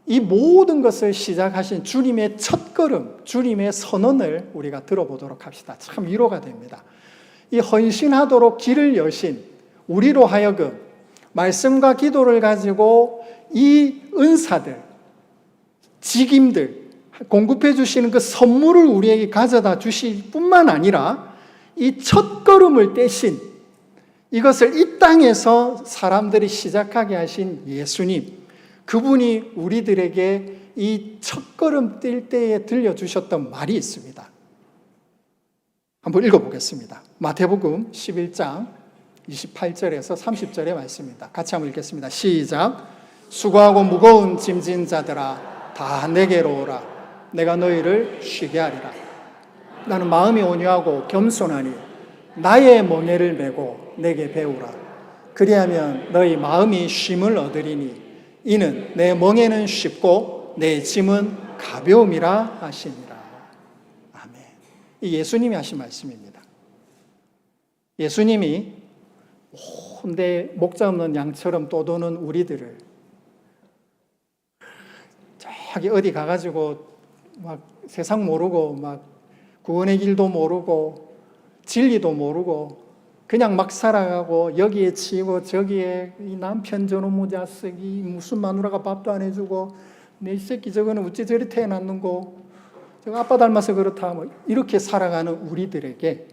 이 모든 것을 시작하신 주님의 첫걸음, 주님의 선언을 우리가 들어보도록 합시다. 참 위로가 됩니다. 이 헌신하도록 길을 여신 우리로 하여금 말씀과 기도를 가지고 이 은사들, 직임들, 공급해 주시는 그 선물을 우리에게 가져다 주실 뿐만 아니라 이 첫걸음을 떼신 이것을 이 땅에서 사람들이 시작하게 하신 예수님, 그분이 우리들에게 이 첫걸음 뗄 때에 들려주셨던 말이 있습니다. 한번 읽어보겠습니다. 마태복음 11장 28절에서 30절의 말씀입니다. 같이 한번 읽겠습니다. 시작. 수고하고 무거운 짐진 자들아 다 내게로 오라. 내가 너희를 쉬게 하리라. 나는 마음이 온유하고 겸손하니 나의 멍에를 메고 내게 배우라. 그리하면 너희 마음이 쉼을 얻으리니 이는 내 멍에는 쉽고 내 짐은 가벼움이라 하시니라. 아멘. 이 예수님이 하신 말씀입니다. 예수님이 온데 목자 없는 양처럼 떠도는 우리들을 저기 어디 가가지고 막 세상 모르고 막 구원의 길도 모르고 진리도 모르고 그냥 막 살아가고 여기에 치이고 저기에 이 남편 저놈의 자식이 무슨 마누라가 밥도 안 해주고 내 새끼 저거는 어째 저리 태어났는고 저거 아빠 닮아서 그렇다 뭐 이렇게 살아가는 우리들에게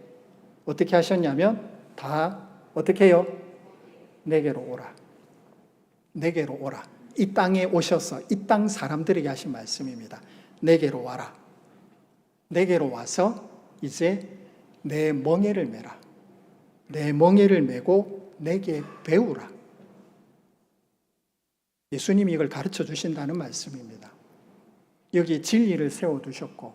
어떻게 하셨냐면 다 어떻게 해요? 내게로 오라. 내게로 오라. 이 땅에 오셔서 이 땅 사람들에게 하신 말씀입니다. 내게로 와라. 내게로 와서 이제 내 멍에를 메라. 내 멍에를 메고 내게 배우라. 예수님이 이걸 가르쳐 주신다는 말씀입니다. 여기 진리를 세워두셨고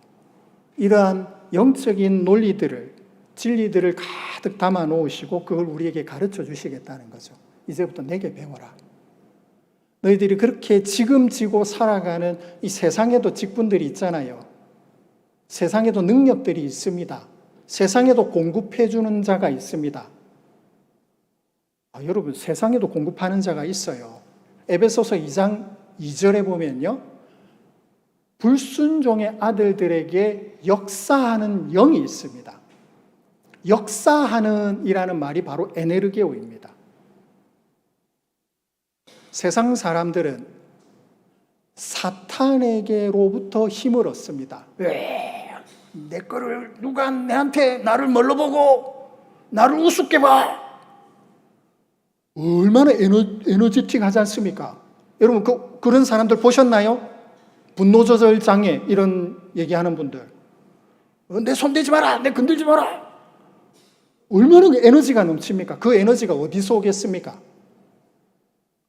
이러한 영적인 논리들을 진리들을 가득 담아 놓으시고 그걸 우리에게 가르쳐 주시겠다는 거죠. 이제부터 내게 배워라. 너희들이 그렇게 지금 지고 살아가는 이 세상에도 직분들이 있잖아요. 세상에도 능력들이 있습니다. 세상에도 공급해 주는 자가 있습니다. 여러분 세상에도 공급하는 자가 있어요. 에베소서 2장 2절에 보면요. 불순종의 아들들에게 역사하는 영이 있습니다. 역사하는 이라는 말이 바로 에네르게오입니다. 세상 사람들은 사탄에게로부터 힘을 얻습니다. 왜? 내 거를 누가 내한테 나를 뭘로 보고 나를 우습게 봐. 얼마나 에너지틱하지 않습니까? 여러분 그런 사람들 보셨나요? 분노 조절 장애 이런 얘기하는 분들. 내 손 대지 마라. 내 건들지 마라. 얼마나 에너지가 넘칩니까? 그 에너지가 어디서 오겠습니까?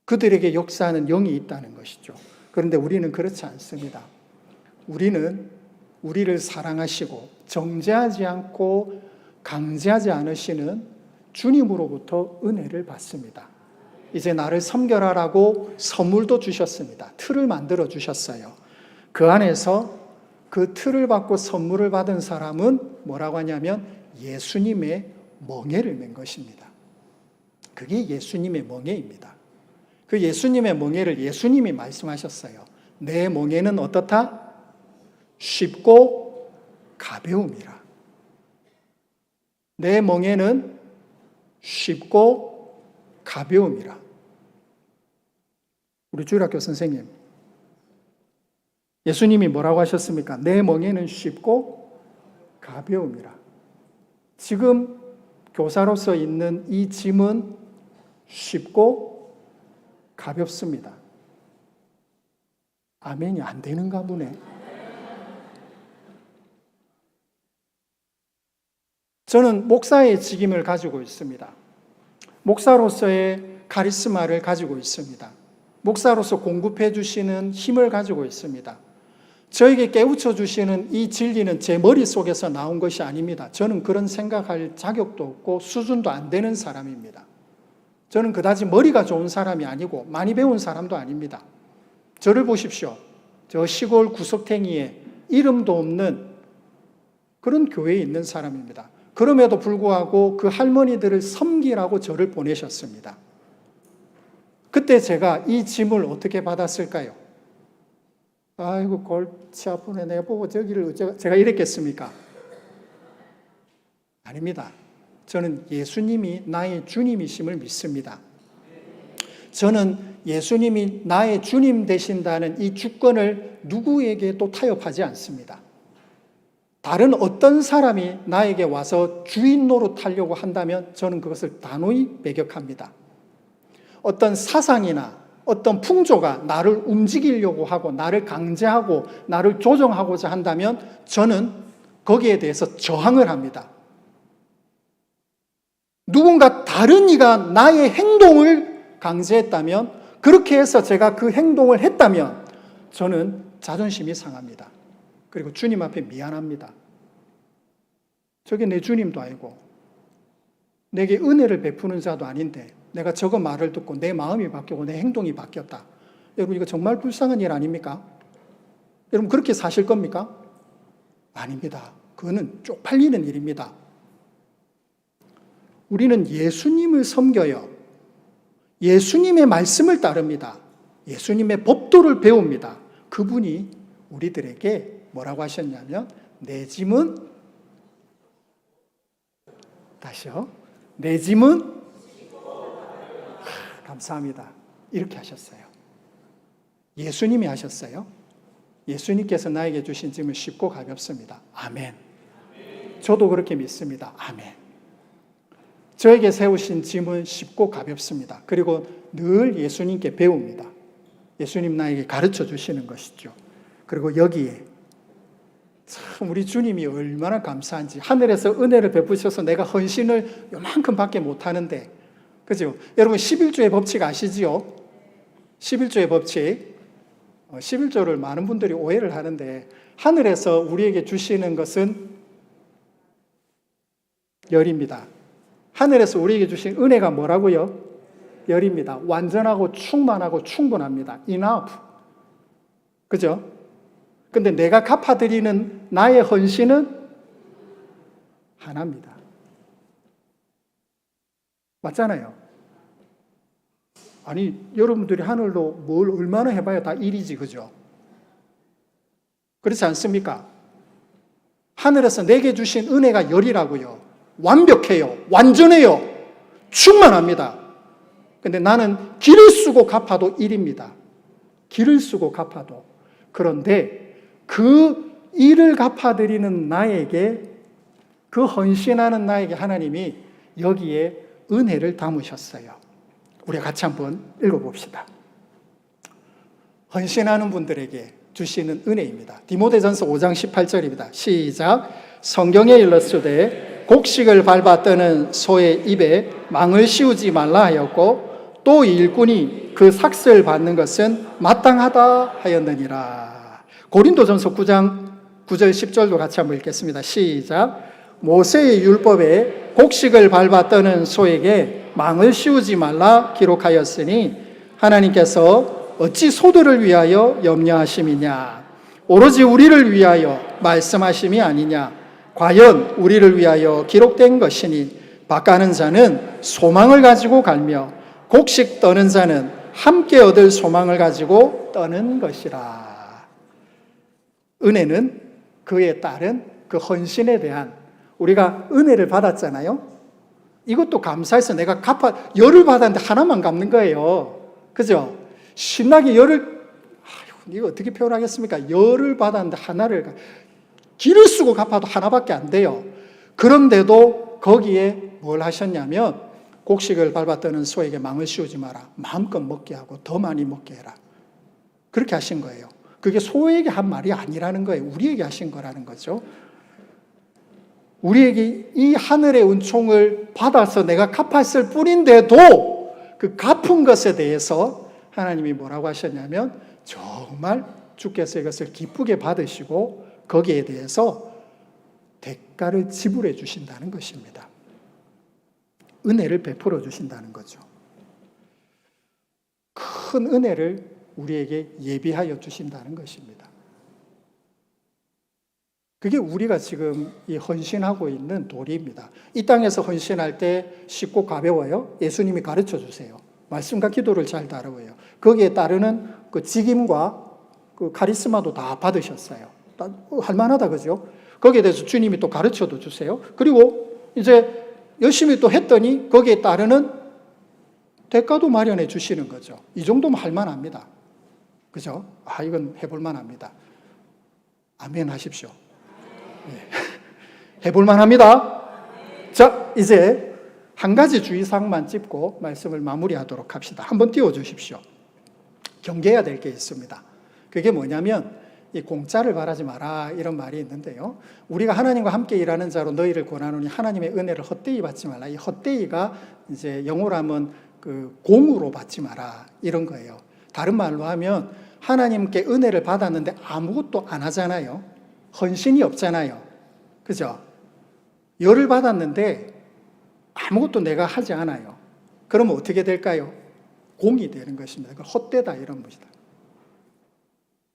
그들에게 역사하는 영이 있다는 것이죠. 그런데 우리는 그렇지 않습니다. 우리는 우리를 사랑하시고 정죄하지 않고 강제하지 않으시는 주님으로부터 은혜를 받습니다. 이제 나를 섬겨라라고 선물도 주셨습니다. 틀을 만들어 주셨어요. 그 안에서 그 틀을 받고 선물을 받은 사람은 뭐라고 하냐면 예수님의 멍에를 맨 것입니다. 그게 예수님의 멍에입니다. 그 예수님의 멍에를 예수님이 말씀하셨어요. 내 멍에는 어떻다? 쉽고 가벼움이라. 내 멍에는 쉽고 가벼움이라. 우리 주일학교 선생님, 예수님이 뭐라고 하셨습니까? 내 멍에는 쉽고 가벼움이라. 지금 교사로서 있는 이 짐은 쉽고 가볍습니다. 아멘이 안 되는가 보네. 저는 목사의 직임을 가지고 있습니다. 목사로서의 카리스마를 가지고 있습니다. 목사로서 공급해 주시는 힘을 가지고 있습니다. 저에게 깨우쳐 주시는 이 진리는 제 머릿속에서 나온 것이 아닙니다. 저는 그런 생각할 자격도 없고 수준도 안 되는 사람입니다. 저는 그다지 머리가 좋은 사람이 아니고 많이 배운 사람도 아닙니다. 저를 보십시오. 저 시골 구석탱이에 이름도 없는 그런 교회에 있는 사람입니다. 그럼에도 불구하고 그 할머니들을 섬기라고 저를 보내셨습니다. 그때 제가 이 짐을 어떻게 받았을까요? 아이고 골치 아프네. 내가 보고 저기를 제가 이랬겠습니까? 아닙니다. 저는 예수님이 나의 주님이심을 믿습니다. 저는 예수님이 나의 주님 되신다는 이 주권을 누구에게도 타협하지 않습니다. 다른 어떤 사람이 나에게 와서 주인 노릇하려고 한다면 저는 그것을 단호히 배격합니다. 어떤 사상이나 어떤 풍조가 나를 움직이려고 하고 나를 강제하고 나를 조정하고자 한다면 저는 거기에 대해서 저항을 합니다. 누군가 다른 이가 나의 행동을 강제했다면, 그렇게 해서 제가 그 행동을 했다면 저는 자존심이 상합니다. 그리고 주님 앞에 미안합니다. 저게 내 주님도 아니고 내게 은혜를 베푸는 자도 아닌데 내가 저거 말을 듣고 내 마음이 바뀌고 내 행동이 바뀌었다. 여러분, 이거 정말 불쌍한 일 아닙니까? 여러분, 그렇게 사실 겁니까? 아닙니다. 그거는 쪽팔리는 일입니다. 우리는 예수님을 섬겨요. 예수님의 말씀을 따릅니다. 예수님의 법도를 배웁니다. 그분이 우리들에게 뭐라고 하셨냐면, 내 짐은, 다시요, 내 짐은, 감사합니다. 이렇게 하셨어요. 예수님이 하셨어요. 예수님께서 나에게 주신 짐은 쉽고 가볍습니다. 아멘. 저도 그렇게 믿습니다. 아멘. 저에게 세우신 짐은 쉽고 가볍습니다. 그리고 늘 예수님께 배웁니다. 예수님 나에게 가르쳐 주시는 것이죠. 그리고 여기에 참 우리 주님이 얼마나 감사한지, 하늘에서 은혜를 베푸셔서 내가 헌신을 요만큼 밖에 못하는데, 그죠? 여러분, 11조의 법칙 아시지요? 11조의 법칙. 11조를 많은 분들이 오해를 하는데, 하늘에서 우리에게 주시는 것은 열입니다. 하늘에서 우리에게 주신 은혜가 뭐라고요? 열입니다. 완전하고 충만하고 충분합니다. enough. 그죠? 근데 내가 갚아드리는 나의 헌신은 하나입니다. 맞잖아요. 아니, 여러분들이 하늘로 뭘 얼마나 해봐야 다 일이지, 그죠? 그렇지 않습니까? 하늘에서 내게 주신 은혜가 열이라고요. 완벽해요. 완전해요. 충만합니다. 근데 나는 길을 쓰고 갚아도 일입니다. 길을 쓰고 갚아도. 그런데 그 일을 갚아드리는 나에게, 그 헌신하는 나에게 하나님이 여기에 은혜를 담으셨어요. 우리가 같이 한번 읽어봅시다. 헌신하는 분들에게 주시는 은혜입니다. 디모데전서 5장 18절입니다. 시작. 성경에 일렀으되 곡식을 밟아 떠는 소의 입에 망을 씌우지 말라 하였고, 또 일꾼이 그 삭슬 받는 것은 마땅하다 하였느니라. 고린도전서 9장 9절 10절도 같이 한번 읽겠습니다. 시작. 모세의 율법에 곡식을 밟아 떠는 소에게 망을 씌우지 말라 기록하였으니 하나님께서 어찌 소들을 위하여 염려하심이냐? 오로지 우리를 위하여 말씀하심이 아니냐? 과연 우리를 위하여 기록된 것이니 밭가는 자는 소망을 가지고 갈며 곡식 떠는 자는 함께 얻을 소망을 가지고 떠는 것이라. 은혜는 그에 따른 그 헌신에 대한 우리가 은혜를 받았잖아요. 이것도 감사해서 내가 열을 받았는데 하나만 갚는 거예요. 그죠? 신나게 이거 어떻게 표현하겠습니까? 열을 받았는데 하나를, 기를 쓰고 갚아도 하나밖에 안 돼요. 그런데도 거기에 뭘 하셨냐면, 곡식을 밟아뜨는 소에게 망을 씌우지 마라. 마음껏 먹게 하고 더 많이 먹게 해라. 그렇게 하신 거예요. 그게 소에게 한 말이 아니라는 거예요. 우리에게 하신 거라는 거죠. 우리에게 이 하늘의 은총을 받아서 내가 갚았을 뿐인데도 그 갚은 것에 대해서 하나님이 뭐라고 하셨냐면 정말 주께서 이것을 기쁘게 받으시고 거기에 대해서 대가를 지불해 주신다는 것입니다. 은혜를 베풀어 주신다는 거죠. 큰 은혜를 우리에게 예비하여 주신다는 것입니다. 그게 우리가 지금 이 헌신하고 있는 도리입니다. 이 땅에서 헌신할 때 쉽고 가벼워요. 예수님이 가르쳐 주세요. 말씀과 기도를 잘 다루어요. 거기에 따르는 그 직임과 그 카리스마도 다 받으셨어요. 할만하다, 그죠? 거기에 대해서 주님이 또 가르쳐도 주세요. 그리고 이제 열심히 또 했더니 거기에 따르는 대가도 마련해 주시는 거죠. 이 정도면 할만합니다. 그죠? 이건 해볼 만합니다. 아멘 하십시오. 네. 해볼 만합니다. 자, 이제 한 가지 주의사항만 짚고 말씀을 마무리하도록 합시다. 한번 띄워주십시오. 경계해야 될 게 있습니다. 그게 뭐냐면 이 공짜를 바라지 마라 이런 말이 있는데요. 우리가 하나님과 함께 일하는 자로 너희를 권하노니 하나님의 은혜를 헛되이 받지 말라. 이 헛되이가 이제 영어로 하면 그 공으로 받지 마라 이런 거예요. 다른 말로 하면 하나님께 은혜를 받았는데 아무것도 안 하잖아요. 헌신이 없잖아요. 그죠? 열을 받았는데 아무것도 내가 하지 않아요. 그러면 어떻게 될까요? 공이 되는 것입니다. 그걸 헛되다 이런 것이다.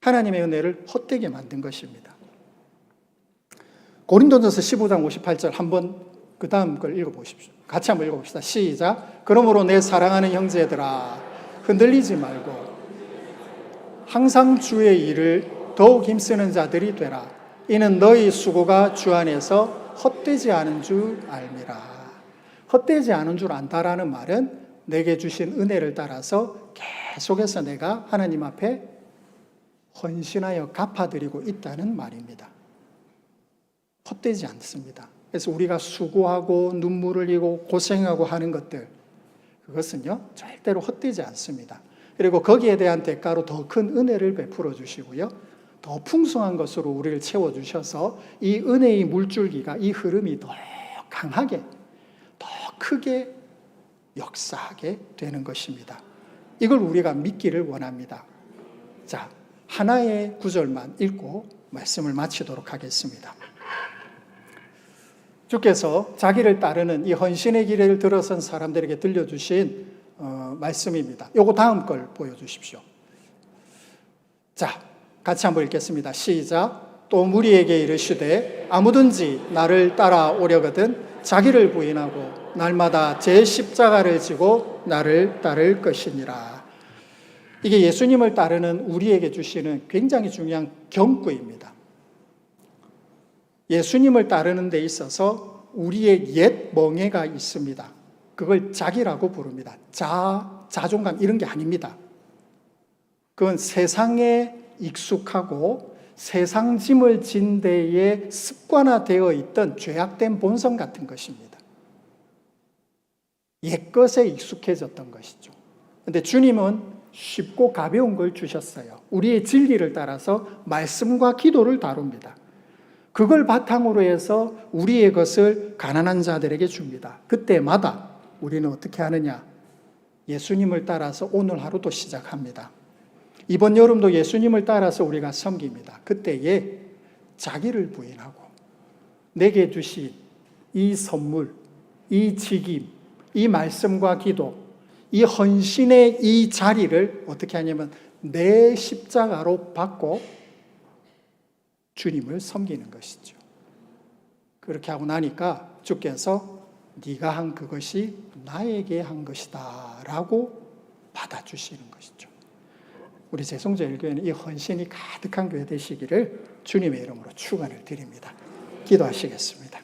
하나님의 은혜를 헛되게 만든 것입니다. 고린도전서 15장 58절 한번 그 다음 걸 읽어보십시오. 같이 한번 읽어봅시다. 시작. 그러므로 내 사랑하는 형제들아 흔들리지 말고 항상 주의 일을 더욱 힘쓰는 자들이 되라. 이는 너희 수고가 주 안에서 헛되지 않은 줄 알미라. 헛되지 않은 줄 안다라는 말은 내게 주신 은혜를 따라서 계속해서 내가 하나님 앞에 헌신하여 갚아드리고 있다는 말입니다. 헛되지 않습니다. 그래서 우리가 수고하고 눈물을 흘리고 고생하고 하는 것들, 그것은요 절대로 헛되지 않습니다. 그리고 거기에 대한 대가로 더 큰 은혜를 베풀어 주시고요, 더 풍성한 것으로 우리를 채워주셔서 이 은혜의 물줄기가, 이 흐름이 더 강하게, 더 크게 역사하게 되는 것입니다. 이걸 우리가 믿기를 원합니다. 자, 하나의 구절만 읽고 말씀을 마치도록 하겠습니다. 주께서 자기를 따르는 이 헌신의 길을 들어선 사람들에게 들려주신 말씀입니다. 요거 다음 걸 보여주십시오. 자, 같이 한번 읽겠습니다. 시작. 또 무리에게 이르시되 아무든지 나를 따라오려거든 자기를 부인하고 날마다 제 십자가를 지고 나를 따를 것이니라. 이게 예수님을 따르는 우리에게 주시는 굉장히 중요한 경고입니다. 예수님을 따르는 데 있어서 우리의 옛 멍에가 있습니다. 그걸 자기라고 부릅니다. 자존감 이런 게 아닙니다. 그건 세상에 익숙하고 세상 짐을 진 데에 습관화되어 있던 죄악된 본성 같은 것입니다. 옛것에 익숙해졌던 것이죠. 그런데 주님은 쉽고 가벼운 걸 주셨어요. 우리의 진리를 따라서 말씀과 기도를 다룹니다. 그걸 바탕으로 해서 우리의 것을 가난한 자들에게 줍니다. 그때마다 우리는 어떻게 하느냐? 예수님을 따라서 오늘 하루도 시작합니다. 이번 여름도 예수님을 따라서 우리가 섬깁니다. 그때에 자기를 부인하고 내게 주신 이 선물, 이 직임, 이 말씀과 기도, 이 헌신의 이 자리를 어떻게 하냐면 내 십자가로 받고 주님을 섬기는 것이죠. 그렇게 하고 나니까 주께서 네가 한 그것이 나에게 한 것이다 라고 받아주시는 것이죠. 우리 제송제일교회는 이 헌신이 가득한 교회 되시기를 주님의 이름으로 축원을 드립니다. 기도하시겠습니다.